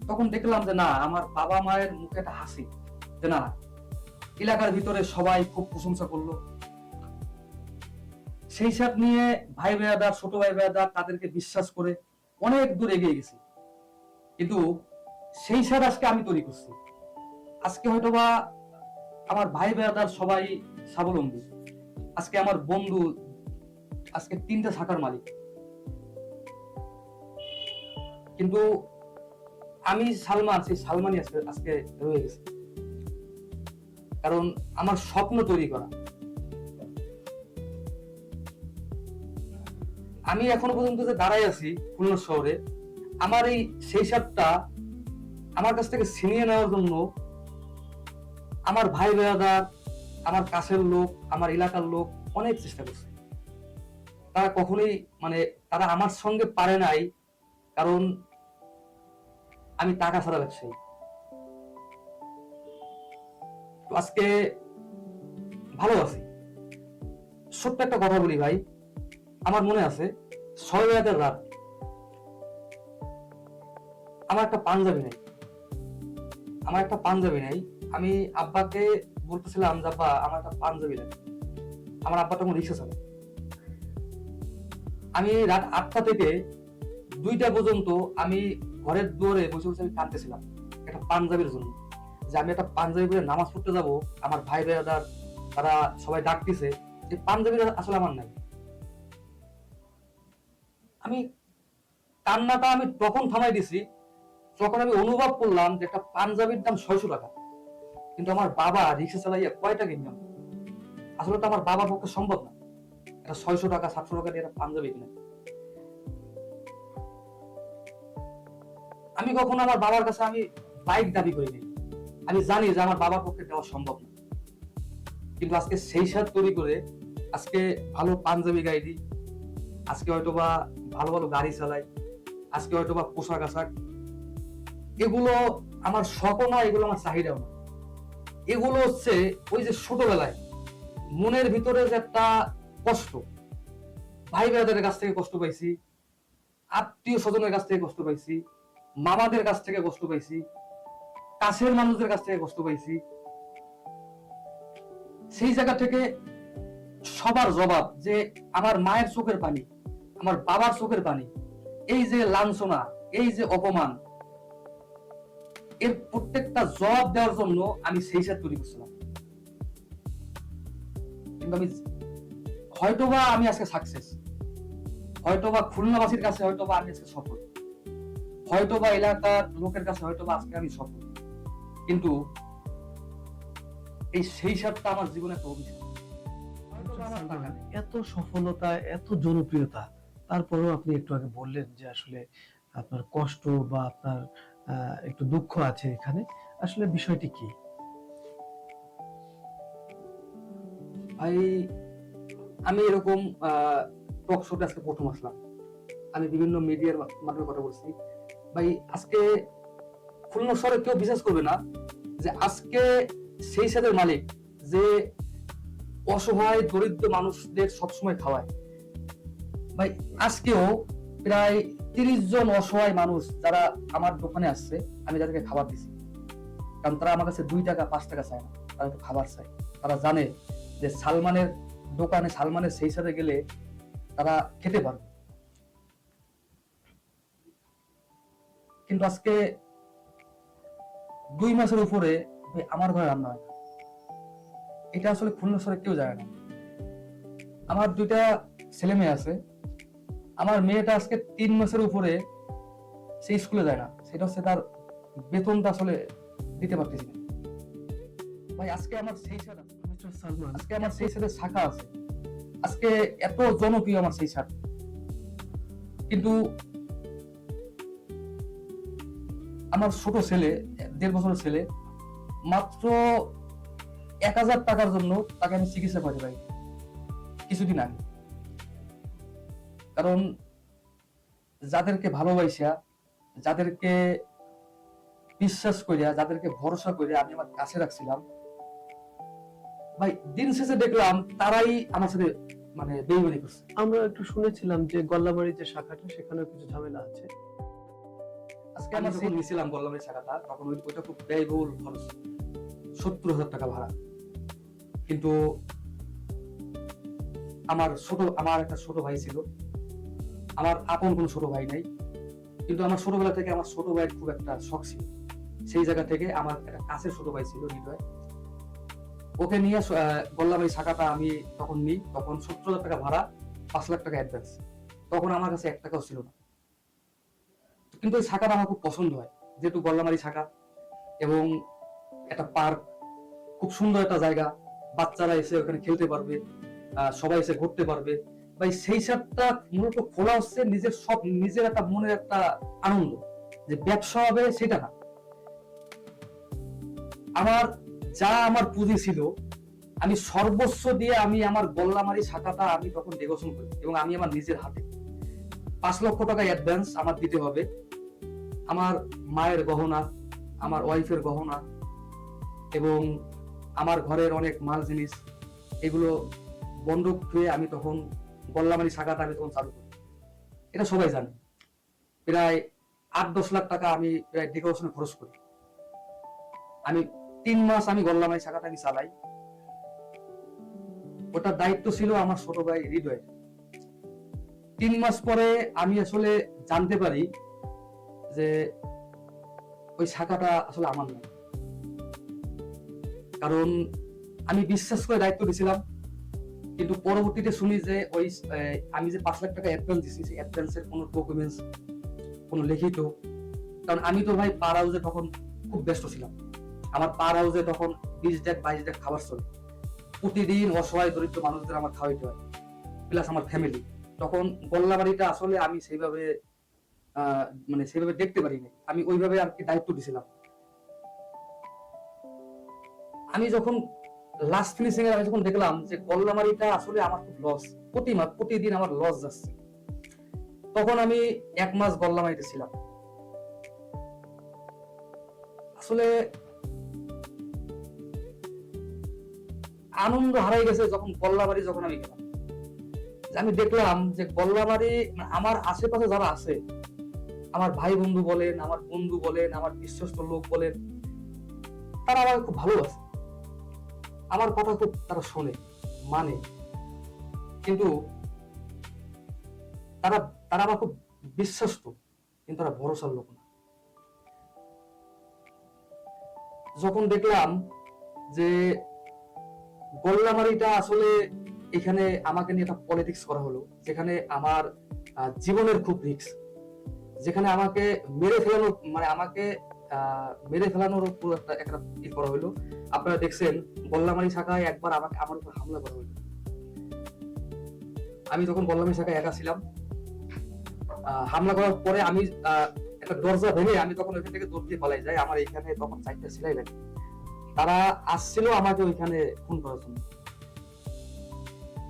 তখন দেখলাম যে না, আমার বাবা মায়ের মুখে একটা হাসি, যে না, এলাকার ভিতরে সবাই খুব প্রশংসা করলো। সেই সাথ নিয়ে ভাই ভাইয়াদার, ছোট ভাই ভাইয়াদার, তাদেরকে বিশ্বাস করে অনেক দূর এগিয়ে গেছি। কিন্তু সেই সাথ আজকে আমি তৈরি করছি, আজকে হয়তোবা আমার ভাই ভাইয়াদার সবাই স্বাবলম্বী। আজকে আমার বন্ধু আজকে 3টা শাখার মালিক, কিন্তু আমি সালমান, সেই সালমানই আজকে রয়ে গেছে, কারণ আমার স্বপ্ন তৈরি করা। আমি এখনো পর্যন্ত যে দাঁড়াই আছি খুলনা শহরে, আমার এই সেই সাতটা আমার কাছ থেকে ছিনিয়ে নেওয়ার জন্য আমার ভাই ভাইয়াদার, আমার কাছের লোক, আমার এলাকার লোক অনেক চেষ্টা করছে। তারা কখনোই মানে তারা আমার সঙ্গে পারে নাই, কারণ আমি টাকা ছাড়া ব্যবসায়ী। তো আজকে ভালো আছি। সত্য একটা কথা বলি ভাই, আমার মনে আছে 6 রাতের রাত, আমার একটা পাঞ্জাবি নাই, আমি আব্বাকে বলতেছিলাম যে আব্বা আমার একটা পাঞ্জাবি লাগে। আমার আব্বা তখন রিক্সা চালায়। আমি রাত 8টা থেকে 2টা পর্যন্ত আমি ঘরের দুয়ারে বসে বসে আমি কাঁদতেছিলাম একটা পাঞ্জাবির জন্য, যে আমি একটা পাঞ্জাবি পরে নামাজ পড়তে যাব, আমার ভাই ভাইয়াদার তারা সবাই ডাকতেছে, যে পাঞ্জাবি আসলে আমার নাই। আমি কান্নাটা আমি তখন থামাই দিছি যখন আমি অনুভব করলাম যে একটা পাঞ্জাবির দাম 600 টাকা, কিন্তু আমার বাবা রিক্সা চালাইয়া কয়টা কিনলাম। আসলে তো আমার বাবার পক্ষে সম্ভব না এটা 600 টাকা 700 টাকা দিয়ে একটা পাঞ্জাবি কিনে। আমি কখনো আমার বাবার কাছে আমি বাইক দাবি করিনি, আমি জানি যে আমার বাবার পক্ষে দেওয়া সম্ভব না, কিন্তু আজকে সেই সাথ তৈরি করে আজকে ভালো পাঞ্জাবি গাই দিই, আজকে হয়তো বা ভালো ভালো গাড়ি চালাই, আজকে হয়তো বা পোশাক আশাক, এগুলো আমার শখও না, এগুলো আমার চাহিদাও না। এগুলো হচ্ছে ওই যে ছোটবেলায় মনের ভিতরে যে একটা কষ্ট, ভাই ভাইদের কাছ থেকে কষ্ট পাইছি, আত্মীয় স্বজনের কাছ থেকে কষ্ট পাইছি, মামাদের কাছ থেকে কষ্ট পাইছি, কাছের মানুষদের কাছ থেকে কষ্ট পাইছি। সেই জায়গা থেকে সবার জবাব যে আমার মায়ের চোখের পানি, আমার বাবার চোখের পানি, এই যে লাঞ্ছনা, এই যে অপমান, এর প্রত্যেকটা জবাব দেওয়ার জন্য আমি সেই সাথে তৈরি করছিলাম। কিন্তু হয়তোবা আমি আজকে সাকসেস, হয়তোবা খুলনাবাসীর কাছে হয়তোবা আমি আজকে সফল, হয়তোবা এলাকার লোকের কাছে হয়তোবা আজকে আমি সফল, কিন্তু এই সেই সাথটা আমার জীবনে একটা অভিশাপ। হয়তোবা আমার টাকা নেই। এত সফলতা, এত জনপ্রিয়তা, তারপরেও আপনি একটু আগে বললেন যে আসলে আপনার কষ্ট বা আপনার একটু দুঃখ আছে এখানে, আসলে বিষয়টি কি? ভাই আমি এরকম টক শোতে আজকে প্রথম আসলাম, আমি বিভিন্ন মিডিয়ার মাধ্যমে কথা বলছি। ভাই আজকে খুলনা শহরে কেউ বিশ্বাস করবে না যে আজকে সেই সাথে মালিক যে অসহায় দরিদ্র মানুষদের সবসময় খাওয়ায়, ভাই আজকেও প্রায় 30 জন অসহায় মানুষ যারা আমার দোকানে আসছে, আমি তাদেরকে খাবার দিছি। কারণ তারা আমার কাছে 2 টাকা 5 টাকা চায় না, তারা একটু খাবার চায়। তারা জানে যে সালমানের দোকানে, সালমানের সেই সাথে গেলে তারা খেতে পারবে। কিন্তু আজকে 2 মাসের উপরে আমার ঘরে রান্না হয় না। এটা আসলে খুলনা শহরে কেউ যায় না। আমার 2টা ছেলে মেয়ে আছে, আমার মেয়েটা আজকে 3 মাসের উপরে সে স্কুলে যায় না, সেটা হচ্ছে তার বেতনটা আসলে দিতে পারতেছি না। ভাই আজকে আমার সেই সাথে মিস্টার সালমান, আজকে আমার সেই সাথে শাখা আছে, আজকে এত জনপ্রিয় আমার সেই শাখা, কিন্তু আমার ছোট ছেলে, 1.5 বছরের ছেলে, মাত্র 1000 টাকার জন্য তাকে আমি চিকিৎসা করাতে পারি কিছুদিন আগে। কারণ যাদেরকে ভালোবাসা, যাদেরকে বিশ্বাস করিয়া, যাদেরকে ভরসা করে আমি আমার কাছে রাখছিলাম, ভাই দিন শেষে দেখলাম তারাই আমার সাথে মানে বেইমানি করছে। আমরা একটু শুনেছিলাম যে গল্লাবাড়ি যে শাখাটা, সেখানেও কিছু ঝামেলা আছে। আজকে আমি যখন নিয়েছিলাম গল্লামের শাখাটা, তখন ওইটা খুব ব্যয়বহুল খরচ, 70,000 টাকা ভাড়া। কিন্তু আমার একটা ছোট ভাই ছিল, আমার আপন কোনো ছোট ভাই নাই, কিন্তু আমার ছোটবেলা থেকে আমার ছোট ভাইয়ের খুব একটা শখ ছিল। সেই জায়গা থেকে আমার একটা কাছের ছোট ভাই ছিল হৃদয়, ওকে নিয়ে গল্লাবাড়ি শাখাটা আমি তখন নিই। তখন 70,000 টাকা ভাড়া, 5 লাখ টাকা অ্যাডভান্স। তখন আমার কাছে 1 টাকাও ছিল না, কিন্তু এই শাখাটা আমার খুব পছন্দ হয়, যেহেতু গল্লামারি শাখা এবং একটা পার্ক, খুব সুন্দর একটা জায়গা, বাচ্চারা এসে ওখানে খেলতে পারবে, সবাই এসে ঘুরতে পারবে। ভাই সেই সাথটা মূলত খোলা হচ্ছে নিজের একটা মনের একটা আনন্দ, যে ব্যবসা হবে সেটা না। আমার পুঁজি ছিল, আমি সর্বস্ব দিয়ে আমি আমার গল্লামারি শাখাটা আমি তখন ডেকোরেশন করি, এবং আমি আমার নিজের হাতে 5 লক্ষ টাকা অ্যাডভান্স আমার দিতে হবে। আমার মায়ের গহনা, আমার ওয়াইফের গহনা এবং আমার ঘরের অনেক মাল জিনিস, এগুলো বন্ধক হয়ে আমি তখন গল্লামারি শাখাটা আমি তখন চালু করি। এটা সবাই জানে, প্রায় 8-10 লাখ টাকা আমি প্রায় ডেকোরেশনে খরচ করি। আমি 3 মাস আমি গল্লামারি শাখাটা আমি চালাই। ওটার দায়িত্ব ছিল আমার ছোট ভাই হৃদয়ের। 3 মাস পরে আমি আসলে জানতে পারি যে ওই শাখাটা আসলে আমার না। কারণ আমি বিশ্বাস করে দায়িত্ব দিয়েছিলাম, কিন্তু পরবর্তীতে শুনি যে ওই আমি যে 5 লাখ টাকা অ্যাডভান্স দিয়েছি, সেই অ্যাডভান্সের কোনো ডকুমেন্টস, কোনো লিখিত, কারণ আমি তো ভাই পার হাউসে তখন খুব ব্যস্ত ছিলাম। আমার পার হাউসে তখন 20 ডেক 22 ডেক খাবার চলে, প্রতিদিন অসহায় দরিদ্র মানুষদের আমার খাওয়াইতে হয়, প্লাস আমার ফ্যামিলি। তখন গল্লাবাড়িটা আসলে আমি সেইভাবে সেভাবে দেখতে পারিনি, আমি ওইভাবে আর কি দায়িত্ব দিয়েছিলাম। আমি যখন লাস্ট ফিনিশিং এ আমি যখন দেখলাম যে গল্লামারিটা আসলে আমার খুব লস, প্রতিদিন আমার লস যাচ্ছে, তখন আমি 1 মাস গল্লামারিতে ছিলাম। আসলে আনন্দ হারাই গেছে যখন গল্লামারি যখন আমি গেলাম। আমি দেখলাম যে গল্লামারি আমার আশেপাশে যারা আছে, আমার ভাই বন্ধু বলেন, আমার বন্ধু বলেন, আমার বিশ্বস্ত লোক বলেন, তারা আমাকে খুব ভালোবাসে, আমার কথা খুব তারা শোনে, মানে, কিন্তু তারা তারা আমার খুব বিশ্বস্ত, কিন্তু তারা ভরসার লোক না। যখন দেখলাম যে গোল্লামারিটা আসলে এখানে আমাকে নিয়ে একটা পলিটিক্স করা হলো, যেখানে আমার জীবনের খুব রিস্ক, যেখানে আমাকে মেরে ফেলানোর মানে আমাকে মেরে ফেলানোর পুরো একটা একটা করা হলো। আপনারা দেখছেন গোল্লামারি শাখায় একবার আমার উপর হামলা করা হলো। আমি তখন গোল্লামারি শাখায় একা ছিলাম। হামলা করার পরে আমি একটা দরজা ভেঙে আমি তখন ওইখান থেকে দৌড় দিয়ে পালাই যাই। আমার এখানে তখন 4টা সেলাই লাগে। তারা আসছিল আমাকে ওইখানে খুন করার জন্য।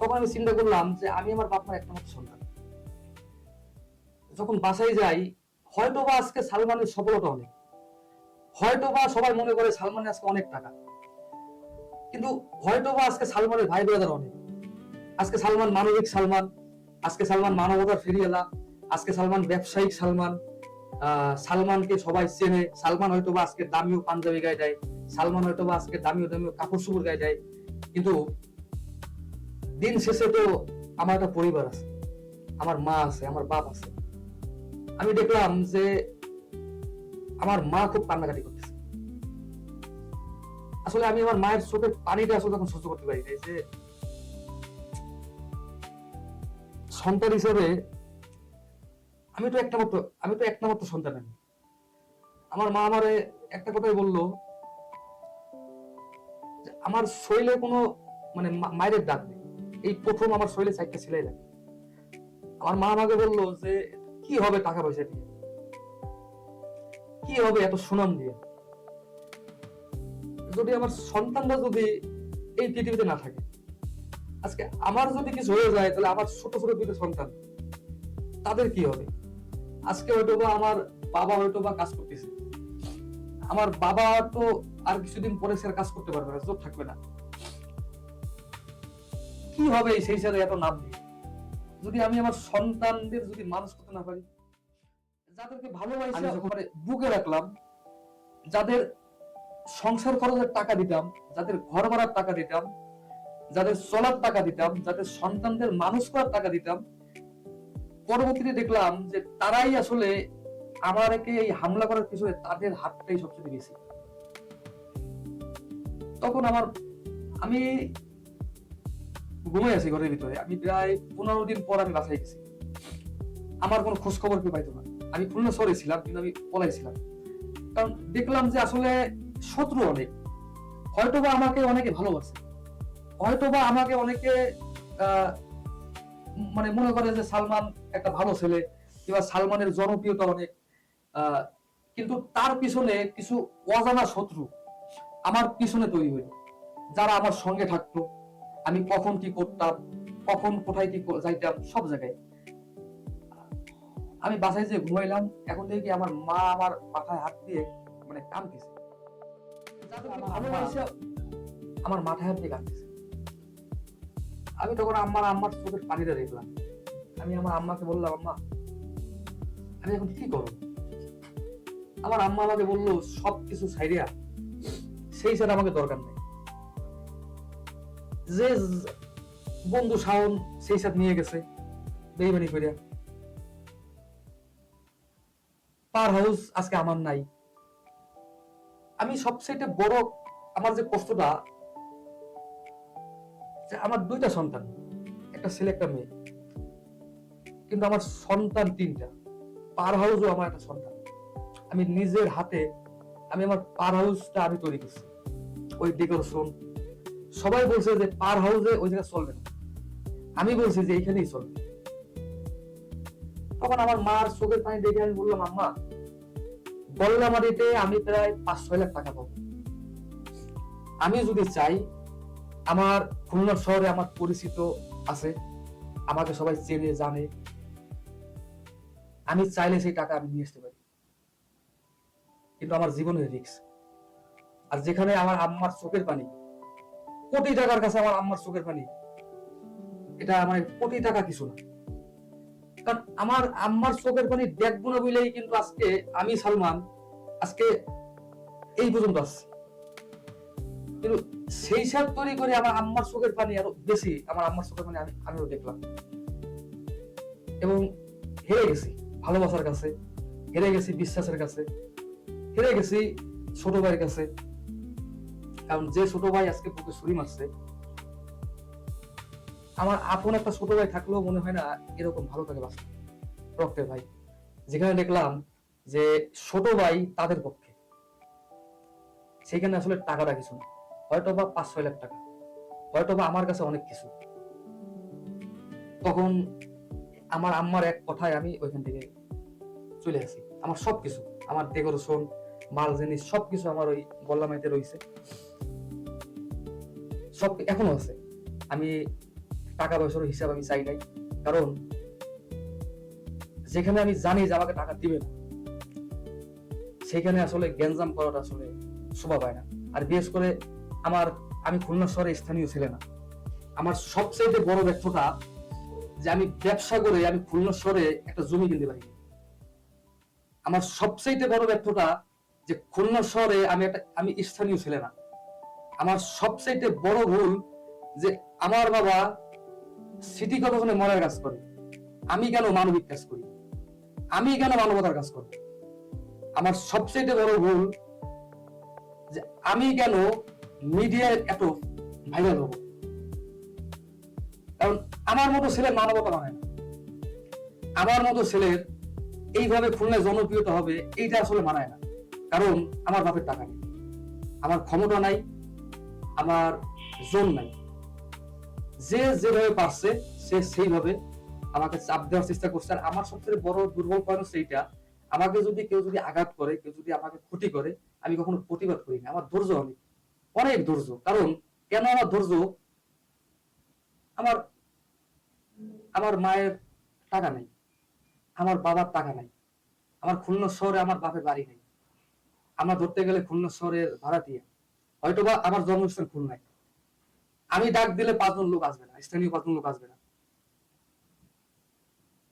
তখন আমি চিন্তা করলাম যে আমি আমার বাপ মার একটা মাত্র সন্তান। যখন বাসায় যাই, হয়তোবা আজকে সালমানের সফলতা অনেক, হয়তোবা সবাই মনে করে সালমানের আজকে অনেক টাকা, কিন্তু হয়তোবা আজকে সালমানের ভাই ব্রাদার অনেক। আজকে সালমান মানবিক সালমান, আজকে সালমান মানবতার ফেরিওয়ালা, আজকে সালমান ব্যবসায়িক সালমান। সালমানকে সবাই চেনে। সালমান হয়তোবা আজকে দামিও পাঞ্জাবি গায়ে দেয়, সালমান হয়তোবা আজকে দামিও দামিও কাপড় চোপড় গায়ে দেয়, কিন্তু দিন শেষে তো আমার একটা পরিবার আছে, আমার মা আছে, আমার বাপ আছে। আমি দেখলাম যে আমার মা খুব কান্নাকাটি করতেছে। আসলে আমি আমার মায়ের চোখের পানিটা আসলে তখন সহ্য করতে পারি নাই, যে সন্তান হিসেবে আমি তো একটা মাত্র সন্তান। আমি আমার মা আমারে একটা কথাই বললো, আমার শরীরে কোনো মানে মায়ের দাগ নেই, এই প্রথম আমার শরীরে 4টা সেলাই লাগে। আমার মা আমাকে বললো যে কি হবে টাকা পয়সা দিয়ে, কি হবে এত সুনাম দিয়ে, যদি আমার সন্তানরা যদি এই পৃথিবীতে না থাকে, আজকে আমার যদি কিছু হয়ে যায় তাহলে আমার ছোট ছোট 2টা সন্তান, তাদের কি হবে? আজকে হয়তোবা আমার বাবা হয়তোবা কাজ করতেছে, আমার বাবা তো আর কিছুদিন পরে সে কাজ করতে পারবে না, জোর থাকবে না, কি হবে সেই সাথে এত নাম দিয়ে, যদি আমি আমার সন্তানদের যদি মানুষ করতে না পারি, যাদেরকে ভালোবাসি যখন বুকে রাখলাম, যাদের সংসার খরচের টাকা দিতাম, যাদের ঘর ভাড়ার টাকা দিতাম, যাদের চলার টাকা দিতাম, যাদের সন্তানদের মানুষ করার টাকা দিতাম, পরবর্তীতে দেখলাম যে তারাই আসলে আমাকে এই হামলা করার পিছনে তাদের হাতটাই সবচেয়ে বেশি। তখন আমি ঘুমাই আছি ঘরের ভিতরে, আমি প্রায় 15 দিন পর আমি বাসায় গেছি। আমার কোনো খোঁজ খবর কেউ পাইতো না। আমি খুলনা শহরে ছিলাম, কিন্তু আমি পলাইছিলাম, কারণ দেখলাম যে আসলে শত্রু অনেক। হয়তোবা আমাকে অনেকে ভালোবাসে, হয়তোবা আমাকে অনেকে মানে মনে করে যে সালমান একটা ভালো ছেলে, কিংবা সালমানের জনপ্রিয়তা অনেক, কিন্তু তার পিছনে কিছু অজানা শত্রু আমার পিছনে তৈরি হইল, যারা আমার সঙ্গে থাকতো, আমি কখন কি করতাম, কখন কোথায় কি যাইতাম, সব জায়গায়। আমি বাসায় যে ঘুমাইলাম, এখন দেখি আমার মা আমার মাথায় হাত দিয়ে মানে কাঁদতেছে, আমার মাথায় হাত দিয়ে কাঁদতেছে। আমি তখন আম্মার চোখের পানিটা দেখলাম। আমি আমার আম্মাকে বললাম, আম্মা আমি এখন কি করব? আমার আম্মা আমাকে বললো, সবকিছু ছাইড়িয়া সেই সাথে আমাকে দরকার নেই, যে বন্ধু শাওন সেই সাথে নিয়ে গেছে বেইমানি করিয়া, পার হাউস আজকে আমার নাই। আমি সবচেয়ে বড় আমার যে কষ্টটা, আমার 2টা সন্তান, একটা ছেলে একটা মেয়ে, কিন্তু আমার সন্তান 3টা, পার হাউসও আমার একটা সন্তান। আমি নিজের হাতে আমি আমার পার হাউসটা আমি তৈরি করছি, ওই ডেকোরেশন। সবাই বলছে যে পার হাউসে ওই জায়গা চলবে না, আমি বলছি যে এইখানেই চলবে। তখন আমার মার চোখের পানি দেখে আমি বললাম, আম্মা গল্লামারিতে আমি প্রায় 5-6 লাখ টাকা পাবো। আমি যদি চাই, আমার খুলনা শহরে আমার পরিচিত আছে, আমাকে সবাই চেনে জানে, আমি চাইলে সেই টাকা আমি নিয়ে আসতে পারি, কিন্তু আমার জীবনের রিস্ক। আর যেখানে আমার আম্মার চোখের পানি, কোটি টাকার কাছে আমার আম্মার চোখের পানি, এটা মানে কোটি টাকা কিছু না। কারণ আমার আম্মার চোখের পানি দেখবো না বলেই কিন্তু আজকে আমি সালমান আজকে এই পর্যন্ত আসছি। কিন্তু সেই সব তৈরি করে আমার আম্মার চোখের পানি আরো বেশি, আমার আম্মার চোখের পানি আমিও দেখলাম এবং হেরে গেছি ভালোবাসার কাছে, হেরে গেছি বিশ্বাসের কাছে, হেরে গেছি ছোট ভাইয়ের কাছে। কারণ যে ছোট ভাই আজকে বুকে ছুরি মারছে, আমার আপন একটা ছোট ভাই থাকলেও মনে হয় না এরকম ভালো থাকে বাঁচতে রক্তের ভাই। যেখানে দেখলাম যে ছোট ভাই তাদের পক্ষে, সেখানে আসলে টাকাটা কিছু না, হয়তো বা 5-6 লাখ টাকা, হয়তো বা আমার কাছে অনেক কিছু। তখন আমার আম্মার এক কথায় আমি ওইখান থেকে চলে আসি। আমার সবকিছু, আমার ডেকোরেশন, মাল জিনিস সবকিছু আমার ওই বল্লামাইতে রয়েছে, সব এখনো আছে। আমি টাকা পয়সার হিসাব আমি চাই নাই, কারণ যেখানে আমি জানি যে আমাকে টাকা দিবে না, সেখানে আসলে গ্যাঞ্জাম করাটা আসলে শোভা পায় না। আর বিশেষ করে আমি খুলনা শহরে স্থানীয় ছেলে না। আমার সবচেয়ে বড় ব্যর্থতা যে আমি ব্যবসা করে আমি খুলনা শহরে একটা জমি কিনতে পারি। আমার সবচেয়ে বড় ব্যর্থতা যে খুলনা শহরে আমি স্থানীয় ছেলে না। আমার সবচেয়ে বড় ভুল যে আমার বাবা সিটি কর্পোরেশনে মরার কাজ করে, আমি কেন মানবিক কাজ করি, আমি কেন মানবতার কাজ করি। আমার সবচেয়ে বড় ভুল যে আমি কেন মিডিয়ায় এত ভাইরাল হব। কারণ আমার মতো ছেলের মানবতা মানে না, আমার মতো ছেলের এইভাবে খুলনায় জনপ্রিয়তা হবে এইটা আসলে মানায় না। কারণ আমার বাপের টাকা নেই, আমার ক্ষমতা নাই, আমার জোন নাই। যে যেভাবে পারছে সে সেইভাবে আমাকে চাপ দেওয়ার চেষ্টা করছে। আর আমার সবচেয়ে বড় দুর্বল পয়েন্ট হচ্ছে এইটা, আমাকে যদি কেউ আঘাত করে, কেউ যদি আমাকে ক্ষতি করে, আমি কখনো প্রতিবাদ করি না। আমার ধৈর্য অনেক, অনেক ধৈর্য। কারণ কেন আমার ধৈর্য, আমার আমার মায়ের টাকা নাই, আমার বাবার টাকা নাই, আমার খুলনা শহরে আমার বাপের বাড়ি নেই, আমরা ধরতে গেলে খুলনা শহরের ভাড়াটিয়া, হয়তোবা আমার জন্মস্থান খুলনায়। আমি ডাক দিলে 5 জন লোক আসবে না, স্থানীয় 5 জন লোক আসবে না।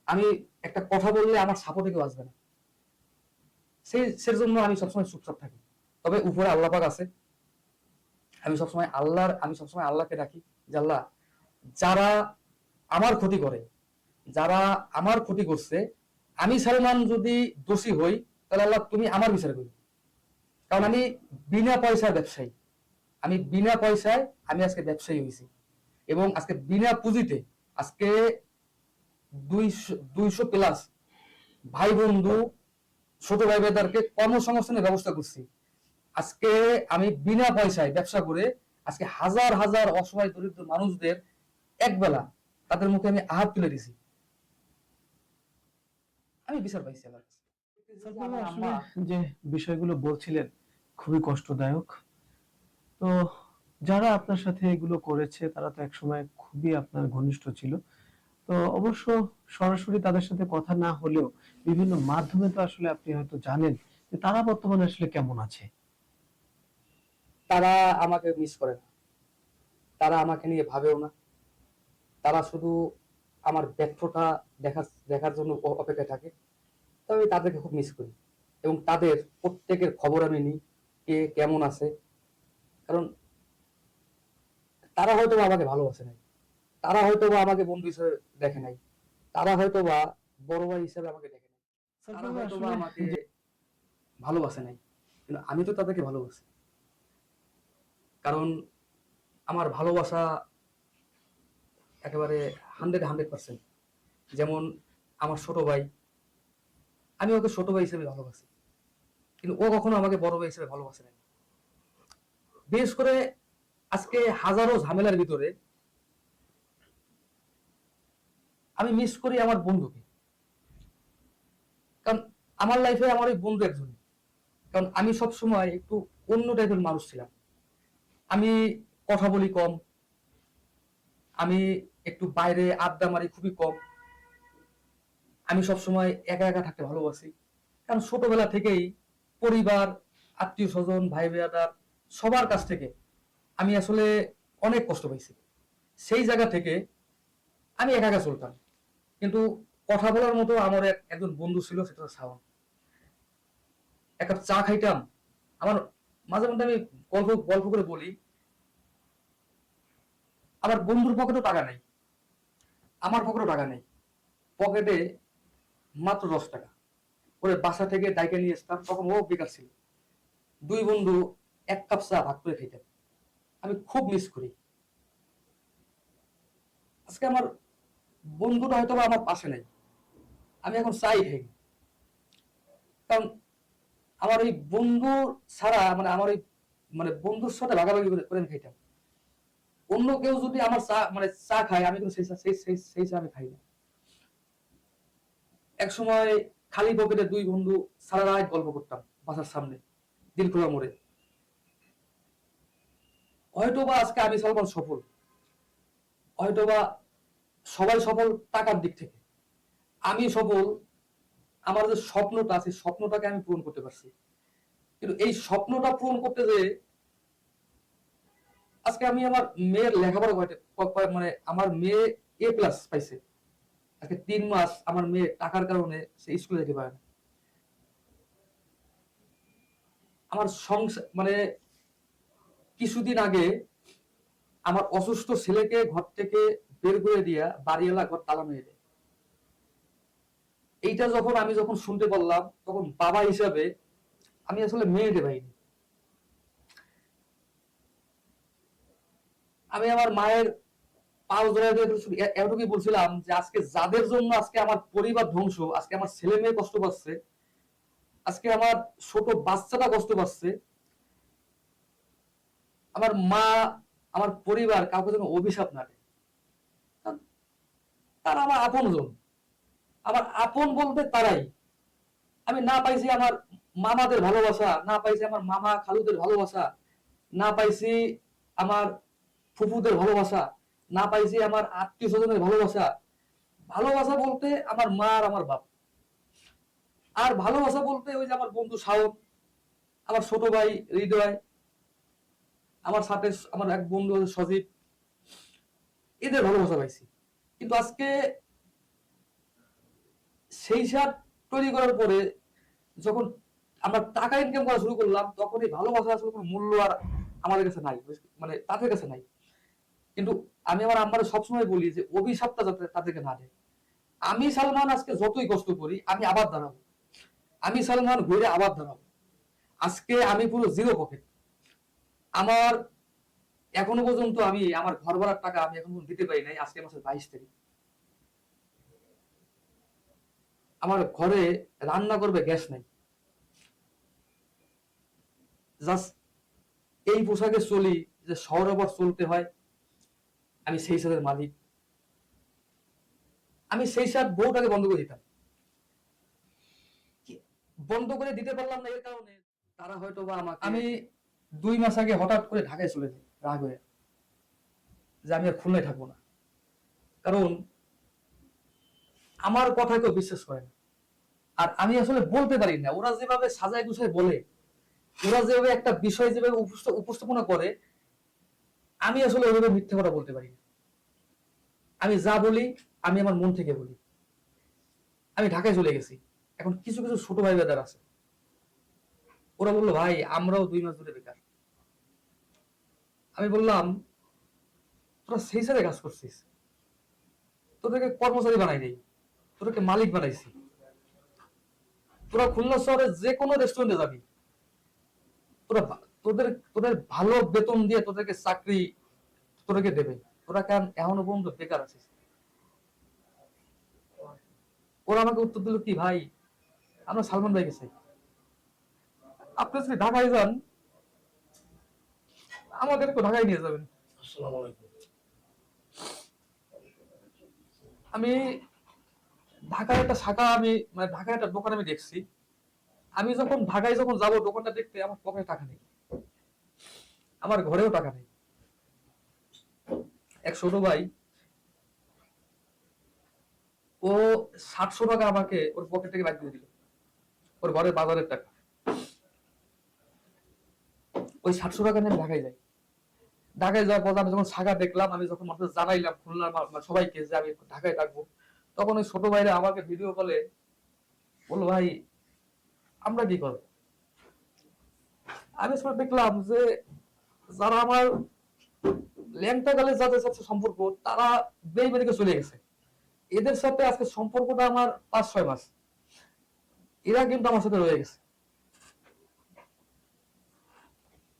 আমি একটা কথা বললে আমার সাপোর্টে কেউ আসবে না। সেই জন্য আমি সবসময় চুপচাপ থাকি। তবে উপরে আল্লাহ পাক আছে, আমি সবসময় আল্লাহকে ডাকি যে আল্লাহ, যারা আমার ক্ষতি করে, যারা আমার ক্ষতি করছে, আমি সালমান যদি দোষী হই, তাহলে আল্লাহ তুমি আমার বিচার করো। কারণ আমি বিনা পয়সার ব্যবসায়ী, আমি বিনা পয়সায় আমি আজকে ব্যবসায়ী হয়েছি, এবং আজকে বিনা পুঁজিতে আজকে 200 প্লাস ভাই বন্ধু ছোট ভাই বেদারকে কর্মসংস্থানের ব্যবস্থা করছি। আজকে আমি বিনা পয়সায় ব্যবসা করে আজকে হাজার হাজার অসহায় দরিদ্র মানুষদের একবেলা তাদের মুখে আমি আহার তুলে দিছি। আমি বিচার পাইছি আল্লাহর কাছে। আমার আসলে আম্মা যে বিষয়গুলো বলছিলেন খুবই কষ্টদায়ক। তো যারা আপনার সাথে এগুলো করেছে তারা তো একসময় খুবই আপনার ঘনিষ্ঠ ছিল। তো অবশ্য সরাসরি তাদের সাথে কথা না হলেও বিভিন্ন মাধ্যমে তো আসলে আপনি হয়তো জানেন যে তারা বর্তমানে আসলে কেমন আছে। তারা আমাকে মিস করে না, তারা আমাকে নিয়ে ভাবেও না, তারা শুধু আমার ব্যর্থতা দেখার জন্য অপেক্ষায় থাকে। তবে আমি তাদেরকে খুব মিস করি, এবং তাদের প্রত্যেকের খবর আমি নিই, কে কেমন আছে। কারণ তারা হয়তো বা আমাকে ভালোবাসে নাই, তারা হয়তো বা আমাকে বন্ধু হিসেবে দেখে নাই, তারা হয়তো বা বড় ভাই হিসেবে আমাকে দেখে নাই, তারা হয়তো বা আমাকে ভালোবাসে নাই, কিন্তু আমি তো তাদেরকে ভালোবাসি। কারণ আমার ভালোবাসা একেবারে 100%। যেমন আমার ছোট ভাই, আমি ওকে ছোট ভাই হিসেবে ভালোবাসি, কিন্তু ও কখনো আমাকে বড় ভাই হিসেবে ভালোবাসে নাই। বিশেষ করে আজকে হাজারো ঝামেলার ভিতরে আমি মিস করি আমার বন্ধুকে। কারণ আমার লাইফে আমার ওই বন্ধু একজন। কারণ আমি সব সময় একটু অন্য টাইপের মানুষ ছিলাম। আমি কথা বলি কম, আমি একটু বাইরে আড্ডা মারি খুবই কম। আমি সবসময় একা একা থাকতে ভালোবাসি, কারণ ছোটবেলা থেকেই পরিবার, আত্মীয় স্বজন, ভাই বেয়াদার সবার কাছ থেকে আমি আসলে অনেক কষ্ট পাইছি। সেই জায়গা থেকে আমি একা একা চলতাম। কিন্তু কথা বলার মতো আমার একজন বন্ধু ছিল, সেটা হচ্ছে শাওন। এক কাপ চা খাইতাম। আমার মাঝে মধ্যে আমি গল্প গল্প করে বলি, আমার বন্ধুর পকেটও টাকা নেই, আমার পকেটও টাকা নেই, পকেটে মাত্র 10 টাকা। ওরে বাসা থেকে ডাইকে নিয়ে আসতাম, তখন ও বেকার ছিল। দুই বন্ধু এক কাপ চা ভাগ করে খাইতাম। আমি খুব মিস করি। আজকে আমার বন্ধুটা হয়তো বা আমার পাশে নেই, আমি এখন চাই খাই, কারণ আমার ওই বন্ধু ছাড়া, মানে আমার ওই মানে বন্ধুর সাথে ভাগাভাগি করে আমি খাইতাম। অন্য কেউ যদি আমার চা মানে চা খায়, আমি কিন্তু সেই চা আমি খাই না। এক সময় খালি পকেটে দুই বন্ধু সারা রাত গল্প করতাম বাসার সামনে দিলখোলা মোড়ে। হয়তোবা আজকে আমি সালমান সফল, হয়তোবা সবাই সফল টাকার দিক থেকে, আমি সফল আমার যে স্বপ্নটা আছে, স্বপ্নটাকে আমি পূরণ করতে পারছি। কিন্তু এই স্বপ্নটা পূরণ করতে যে আজকে আমি আমার মেয়ের লেখাপড়া মানে আমার মেয়ে A+ পাইছে, আজকে 3 মাস আমার মেয়ে টাকার কারণে সে স্কুলে যেতে পারে না। আমার সংসার মানে কিছুদিন আগে আমার অসুস্থ ছেলেকে ঘর থেকে বের করে দিয়া বাড়িওয়ালা ঘর তালা মেরে দেয়। এইটা যখন শুনতে পারলাম, তখন বাবা হিসাবে আমি আসলে মেয়েতে পাইনি। আমি আমার মায়ের পাও ধরে এতটুকুই বলছিলাম যে আজকে যাদের জন্য আজকে আমার পরিবার ধ্বংস, আজকে আমার ছেলে মেয়ে কষ্ট পাচ্ছে, আজকে আমার ছোট বাচ্চাটা কষ্ট পাচ্ছে, আমার মা, আমার পরিবার কাউকে যেন অভিশাপ না দেয়। কারণ তারা আমার আপনজন, আমার আপন বলতে তারাই। আমি না পাইছি আমার মামাদের ভালোবাসা, না পাইছি আমার মামা খালুদের ভালোবাসা, না পাইছি আমার ফুফুদের ভালোবাসা, না পাইছি আমার আত্মীয় স্বজনের ভালোবাসা। ভালোবাসা বলতে আমার মা আর আমার বাপ, আর ভালোবাসা বলতে ওই যে আমার বন্ধু শাওন, আমার ছোট ভাই হৃদয়, আমার সাথে আমার এক বন্ধু আছে সজীব, এদের ভালোবাসা পাইছি। কিন্তু আজকে সেই সাথ তৈরি করার পরে যখন আমরা টাকা ইনকাম করা শুরু করলাম, তখন এই ভালোবাসা আসলে কোনো মূল্য আর আমাদের কাছে নাই, মানে তাদের কাছে নাই। কিন্তু আমি আমার আম্মারে সবসময় বলি যে অভিশাপটা যাতে তাদেরকে না দেয়। আমি সালমান আজকে যতই কষ্ট করি, আমি আবার দাঁড়াবো, আমি সালমান ঘুরে আবার দাঁড়াবো। আজকে আমি পুরো জিরো পকেট। আমার এখনো পর্যন্ত আমি আমার ঘর ভাড়ার টাকা আমি এখন দিতে পারি নাই। আজকে মাসের 22 তারিখ, আমার ঘরে রান্না করবে গ্যাস নাই। জাস্ট এই পোশাকে চলি যে শহরে আবার চলতে হয়, আমি সেই সাথের মালিক। আমি সেই সাথ বউটাকে বন্ধ করে দিতাম, বন্ধ করে দিতে পারলাম না এর কারণে তারা হয়তো বা আমাকে, আমি 2 মাস আগে হঠাৎ করে ঢাকায় চলে যাই রাগ হয়ে, যে আমি আর খুলনায় থাকবো না। কারণ আমার কথা কেউ বিশ্বাস করে না, আর আমি আসলে বলতে পারি না। ওরা যেভাবে সাজায় গুছায় বলে, ওরা যেভাবে একটা বিষয় যেভাবে উপস্থাপনা করে, আমি আসলে ওইভাবে মিথ্যে কথা বলতে পারি না। আমি যা বলি আমি আমার মন থেকে বলি। আমি ঢাকায় চলে গেছি, এখন কিছু কিছু ছোট ভাই বেদার আছে, ওরা বললো ভাই আমরাও 2 মাস ধরে বেকার। আমি বললাম তোরা সেই সাথে কাজ করছিস, তোদেরকে কর্মচারী বানাই নেই, তোদেরকে মালিক বানাইছি। তোরা খুলনা শহরে যে কোনো রেস্টুরেন্টে যাবি, তোরা তোদের তোদের ভালো বেতন দিয়ে তোদেরকে চাকরি তোদেরকে দেবে। তোরা কেন এখনো পর্যন্ত বেকার আছিস? ওরা আমাকে উত্তর দিল কি, ভাই আমরা সালমান ভাইকে চাই, আপনি যদি ঢাকায় যান আমাদেরকে ঢাকায় নিয়ে যাবেন। আমি ঢাকায় একটা শাখা, আমি মানে ঢাকায় একটা দোকান আমি দেখছি। আমি ঢাকায় যখন যাবো দোকানটা দেখতে, আমার পকেটে টাকা নেই, আমার ঘরেও টাকা নেই। এক ছোট ভাই ও 700 টাকা আমাকে ওর পকেট থেকে বাইর করে দিল, ওর ঘরের বাজারের টাকা। ওই 700 টাকা নিয়ে আমি ঢাকায় যাই। ঢাকায় যাওয়ার পর আমি যখন শাখা দেখলাম, আমি যখন মানুষ জানাইলাম খুলনার সবাইকে যে আমি ঢাকায় থাকবো, তখন ওই ছোট ভাইরা আমাকে ভিডিও কলে বললো, ভাই আমরা কি করবো? আমি সময় দেখলাম যে যারা আমার ল্যাংটা গালে যাদের সাথে সম্পর্ক, তারা বেইমানিকে চলে গেছে। এদের সাথে আজকে সম্পর্কটা আমার 5-6 মাস, এরা কিন্তু আমার সাথে রয়ে গেছে।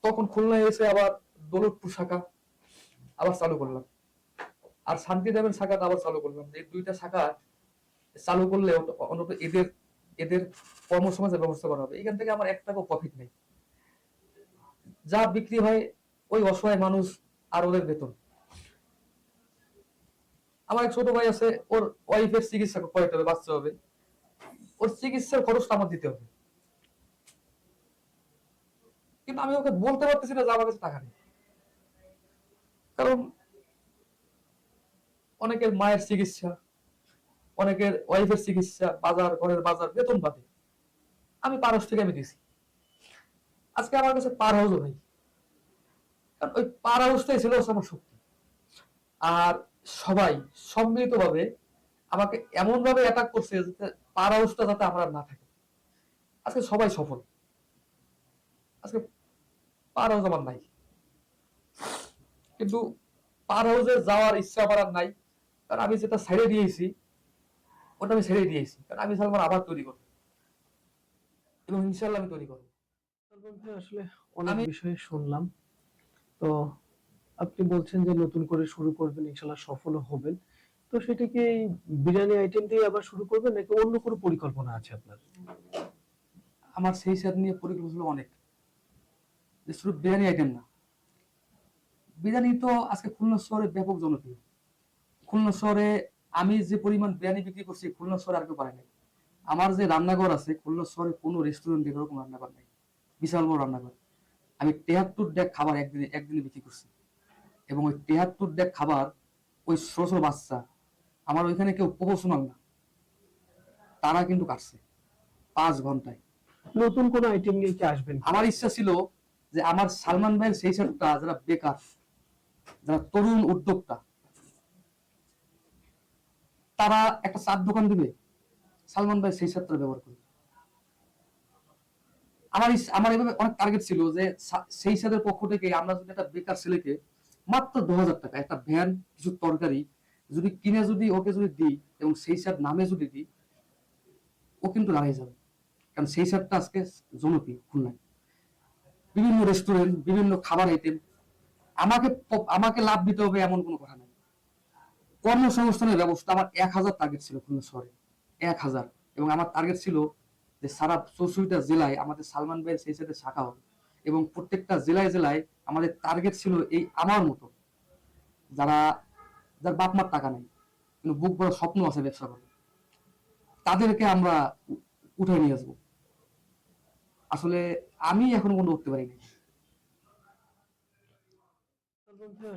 তখন খুলনায় এসে আবার দৌলতপুর শাখা আবার চালু করলাম, আর শান্তিদেবের শাখাটা আবার চালু করলাম। এই দুইটা শাখা চালু করলে অন্তত এদের এদের কর্মসংস্থানের ব্যবস্থা করা হবে। এখান থেকে আমার 1 টাকাও প্রফিট নেই, যা বিক্রি হয় ওই অসহায় মানুষ আর ওদের বেতন। আমার এক ছোট ভাই আছে, ওর ওয়াইফের চিকিৎসা করাতে হবে, বাচ্চা হবে, ওর চিকিৎসার খরচটা আমার দিতে হবে। কিন্তু আমি ওকে বলতে পারতেছি না যে আমার কাছে টাকা নেই, কারণ অনেকের মায়ের চিকিৎসা, অনেকের ওয়াইফের চিকিৎসা, বাজার, ঘরের বাজার, বেতন পাবে, আমি পার হাউস থেকে আমি দিছি। আজকে আমার কাছে পার হাউসও নেই, কারণ ওই পার হাউসটাই ছিল আমার শক্তি। আর সবাই সম্মিলিত ভাবে আমাকে এমন ভাবে অ্যাটাক করছে যাতে পার হাউসটা যাতে আমার আর না থাকে। আজকে সবাই সফল, আজকে পার হাউস আমার নাই। কিন্তু পার হাউসে যাওয়ার ইচ্ছা আমার আর নাই, কারণ আমি যেটা ছেড়ে দিয়েছি ওটা আমি ছেড়ে দিয়েছি, কারণ আমি সালমান আবার তৈরি করবো এবং ইনশাল্লাহ আমি তৈরি করবো। আসলে অনেক আমি বিষয়ে শুনলাম। তো আপনি বলছেন যে নতুন করে শুরু করবেন, ইনশাল্লাহ সফল হবেন। তো সেটা কি এই বিরিয়ানি আইটেম দিয়ে আবার শুরু করবেন নাকি অন্য কোনো পরিকল্পনা আছে আপনার? আমার সেই সাথ নিয়ে পরিকল্পনা ছিল অনেক, যে শুধু বিরিয়ানি আইটেম না। বিরিয়ানি তো আজকে খুলনা শহরে ব্যাপক জনপ্রিয়। খুলনা শহরে আমি যে পরিমাণ বিরিয়ানি বিক্রি করছি, খুলনা শহরে আর কেউ পারে নাই। আমার যে রান্নাঘর আছে খুলনা শহরে কোনো রেস্টুরেন্টে এরকম রান্নাঘর নাই, বিশাল বড় রান্নাঘর। আমি 73 ডেক খাবার একদিনে বিক্রি করছি, এবং ওই 73 ডেক খাবার ওই ছোট ছোট বাচ্চা, আমার ওইখানে কেউ প্রফেশনাল না, তারা কিন্তু কাটছে 5 ঘন্টায়। নতুন কোন আইটেম নিয়ে কি আসবেন? আমার ইচ্ছা ছিল যে আমার সালমান ভাইয়ের সেই সেটটা, যারা বেকার, যারা তরুণ উদ্যোক্তা, তারা একটা চার দোকান দিবে, সালমান ভাই সেই সেটটা ব্যবহার করবে। আমার এভাবে অনেক টার্গেট ছিল যে সেই সাথের পক্ষ থেকে আমরা যদি একটা বেকার ছেলেকে মাত্র 2000 টাকা একটা ভ্যান, কিছু তরকারি যদি কিনে যদি ওকে যদি দিই এবং সেই সাথ নামে যদি দিই, ও কিন্তু দাঁড়িয়ে যাবে। কারণ সেই সাথটা আজকে জনপ্রিয় খুলনায়, বিভিন্ন রেস্টুরেন্ট, বিভিন্ন খাবার আইটেম। আমাকে আমাকে লাভ দিতে হবে এমন কোনো কথা নাই। কর্মসংস্থানের ব্যবস্থা আমার 1000 টার্গেট ছিল খুলনা শহরে, 1000। এবং আমার টার্গেট ছিল যে সারা 64টা জেলায় আমাদের সালমান ভাইয়ের সেই সাথে শাখা হবে, এবং প্রত্যেকটা জেলায় জেলায় আমাদের টার্গেট ছিল এই আমার মতো যার বাপ মার টাকা নেই কিন্তু বুক বড় স্বপ্ন আছে ব্যবসা করে, তাদেরকে আমরা উঠে নিয়ে আসবো। আসলে আমি এখন কোনো উঠতে পারিনি।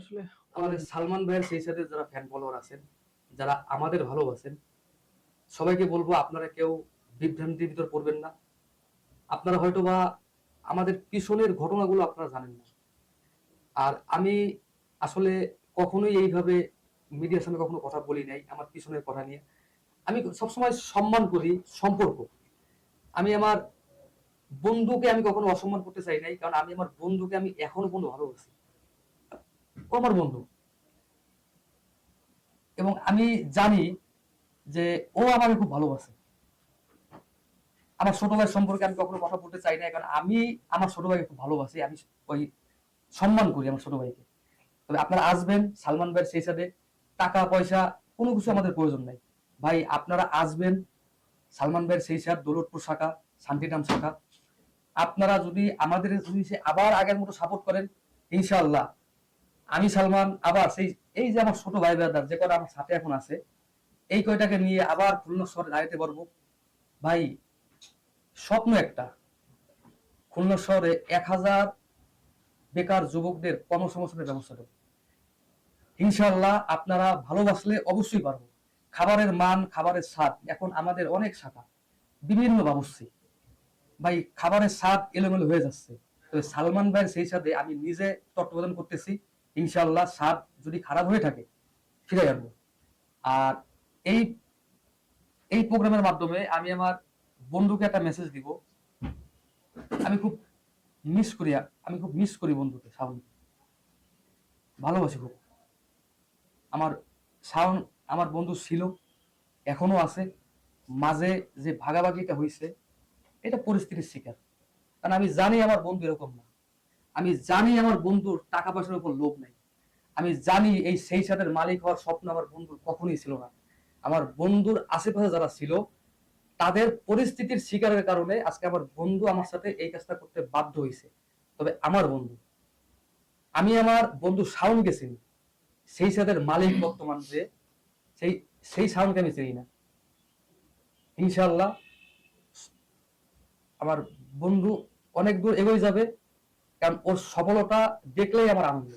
আসলে আমাদের সালমান ভাইয়ের সেই সাথে যারা ফ্যান ফলোয়ার আছেন, যারা আমাদের ভালোবাসেন, সবাইকে বলবো আপনারা কেউ বিভ্রান্তির ভিতর পড়বেন না। আপনারা হয়তো বা আমাদের পিছনের ঘটনাগুলো আপনারা জানেন না। আর আমি আসলে কখনোই এইভাবে মিডিয়ার সামনে কখনো কথা বলি নাই আমার পিছনের কথা নিয়ে। আমি সবসময় সম্মান করি সম্পর্ক। আমি আমার বন্ধুকে আমি কখনো অসম্মান করতে চাই নাই, কারণ আমি আমার বন্ধুকে আমি এখনো পর্যন্ত ভালোবাসি, ও আমার বন্ধু। এবং আমি জানি যে ও আমাকে খুব ভালোবাসে। আমার ছোট ভাই সম্পর্কে আমি কখনো কথা বলতে চাই না, কারণ আমি আমার ছোট ভাইকে খুব ভালোবাসি, আমি ওই সম্মান করি আমার ছোট ভাইকে। তবে আপনারা আসবেন সালমান ভাইয়ের সেই সাথে, টাকা পয়সা কোনো কিছু আমাদের প্রয়োজন নাই ভাই। আপনারা আসবেন সালমান ভাইয়ের সেই সাথে, দৌলতপুর শাখা, শান্তিধাম শাখা। আপনারা যদি আমাদের যদি আবার আগের মতো সাপোর্ট করেন, ইনশাআল্লাহ আমি সালমান আবার সেই এই যে আমার ছোট ভাই ব্রাদার যে কটা আমার সাথে এখন আছে, এই কয়টাকে নিয়ে আবার খুলনা শহরে দাঁড়াতে পারবো। ভাই স্বপ্ন একটা, খুলনা শহরে 1000 বেকার যুবকদের কর্মসংস্থানের ব্যবস্থা দেবো। ইনশাআল্লাহ আপনারা ভালোবাসলে অবশ্যই পারবো। খাবারের মান, খাবারের স্বাদ, এখন আমাদের অনেক শাখা, বিভিন্ন বাবুর্চি, ভাই খাবারের স্বাদ এলোমেলো হয়ে যাচ্ছে। তবে সালমান ভাইয়ের সেই সাথে আমি নিজে তত্ত্বাবধান করতেছি, ইনশাআল্লাহ স্বাদ যদি খারাপ হয়ে থাকে ফিরে আসবো। আর এই এই প্রোগ্রামের মাধ্যমে আমি আমার বন্ধুকে একটা মেসেজ দিব, আমি খুব মিস করি বন্ধুকে, শাওন ভালোবাসি খুব। আমার শাওন আমার বন্ধু ছিল, এখনো আছে। মাঝে যে ভাগাভাগিটা হয়েছে এটা পরিস্থিতির শিকার, কারণ আমি জানি আমার বন্ধু এরকম না। আমি জানি আমার বন্ধুর টাকা পয়সার উপর লোভ নাই। আমি জানি এই সেই সাথের মালিক হওয়ার স্বপ্ন আমার বন্ধুর কখনোই ছিল না। আমার বন্ধুর আশেপাশে যারা ছিল তাদের পরিস্থিতির শিকারের কারণে আজকে আমার বন্ধু আমার সাথে এই কাজটা করতে বাধ্য হয়েছে। তবে আমার বন্ধু, আমি আমার বন্ধু শাওনকে চিনি, সেই সাথের মালিক বর্তমান যে সেই শাওনকে আমি চিনি না। ইনশাআল্লাহ আমার বন্ধু অনেক দূর এগিয়ে যাবে, কারণ ওর সফলতা দেখলেই আমার আনন্দ।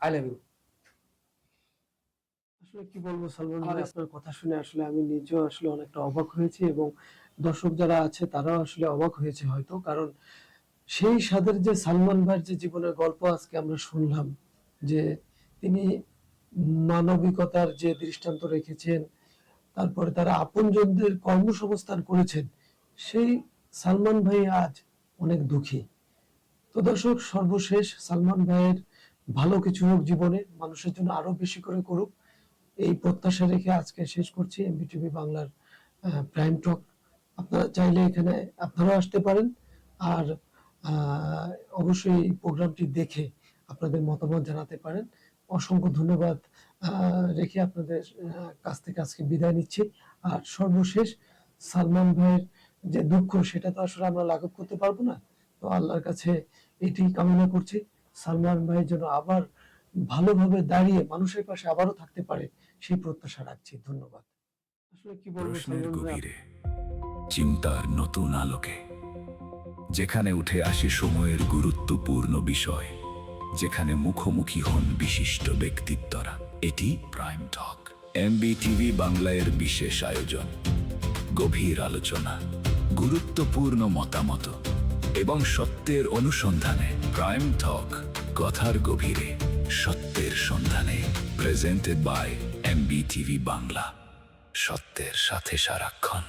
I love you. আসলে কি বলবো সালমান ভাই, আপনার কথা শুনে আসলে আমি নিজেও আসলে অনেকটা অবাক হয়েছি, এবং দর্শক যারা আছে তারাও আসলে অবাক হয়েছে হয়তো, কারণ সেই স্বাদের যে সালমান ভাইয়ের যে জীবনের গল্প আজকে আমরা শুনলাম, যে তিনি মানবিকতার যে দৃষ্টান্ত রেখেছেন, তারপরে তারা আপনজনদের কর্মসংস্থান করেছেন, সেই সালমান ভাই আজ অনেক দুঃখী। তো দর্শক, সর্বশেষ সালমান ভাইয়ের ভালো কিছু হোক জীবনে, মানুষের জন্য আরো বেশি করে করুক, এই প্রত্যাশা রেখে আজকে শেষ করছি এমবিটিভি বাংলার প্রাইম টক। আপনারা চাইলে এখানে আপনারাও আসতে পারেন, আর আহ, অবশ্যই এই প্রোগ্রামটি দেখে আপনাদের মতামত জানাতে পারেন। অসংখ্য ধন্যবাদ রেখে আপনাদের কাছ থেকে আজকে বিদায় নিচ্ছি। আর সর্বশেষ, সালমান ভাইয়ের যে দুঃখ সেটা তো আসলে আমরা লাঘব করতে পারবো না, তো আল্লাহর কাছে এটি কামনা করছি সালমান ভাই যেন আবার ভালোভাবে দাঁড়িয়ে মানুষের পাশে আবারও থাকতে পারে, সেই প্রত্যাশা রাখছি। ধন্যবাদ। আসলে কি বলবো প্রশ্নের সালমান ভাই, গভীরে, চিন্তার নতুন আলোকে, যেখানে উঠে আসে সময়ের গুরুত্বপূর্ণ বিষয়, যেখানে মুখোমুখি হন বিশিষ্ট ব্যক্তিত্বরা। এটি প্রাইম টক, এমবিটিভি বাংলার বিশেষ আয়োজন। গভীর আলোচনা, গুরুত্বপূর্ণ মতামত এবং সত্যের অনুসন্ধানে প্রাইম টক, কথার গভীরে সত্যের সন্ধানে। প্রেজেন্টেড বাই এমবিটিভি বাংলা, সত্যের সাথে সারাক্ষণ।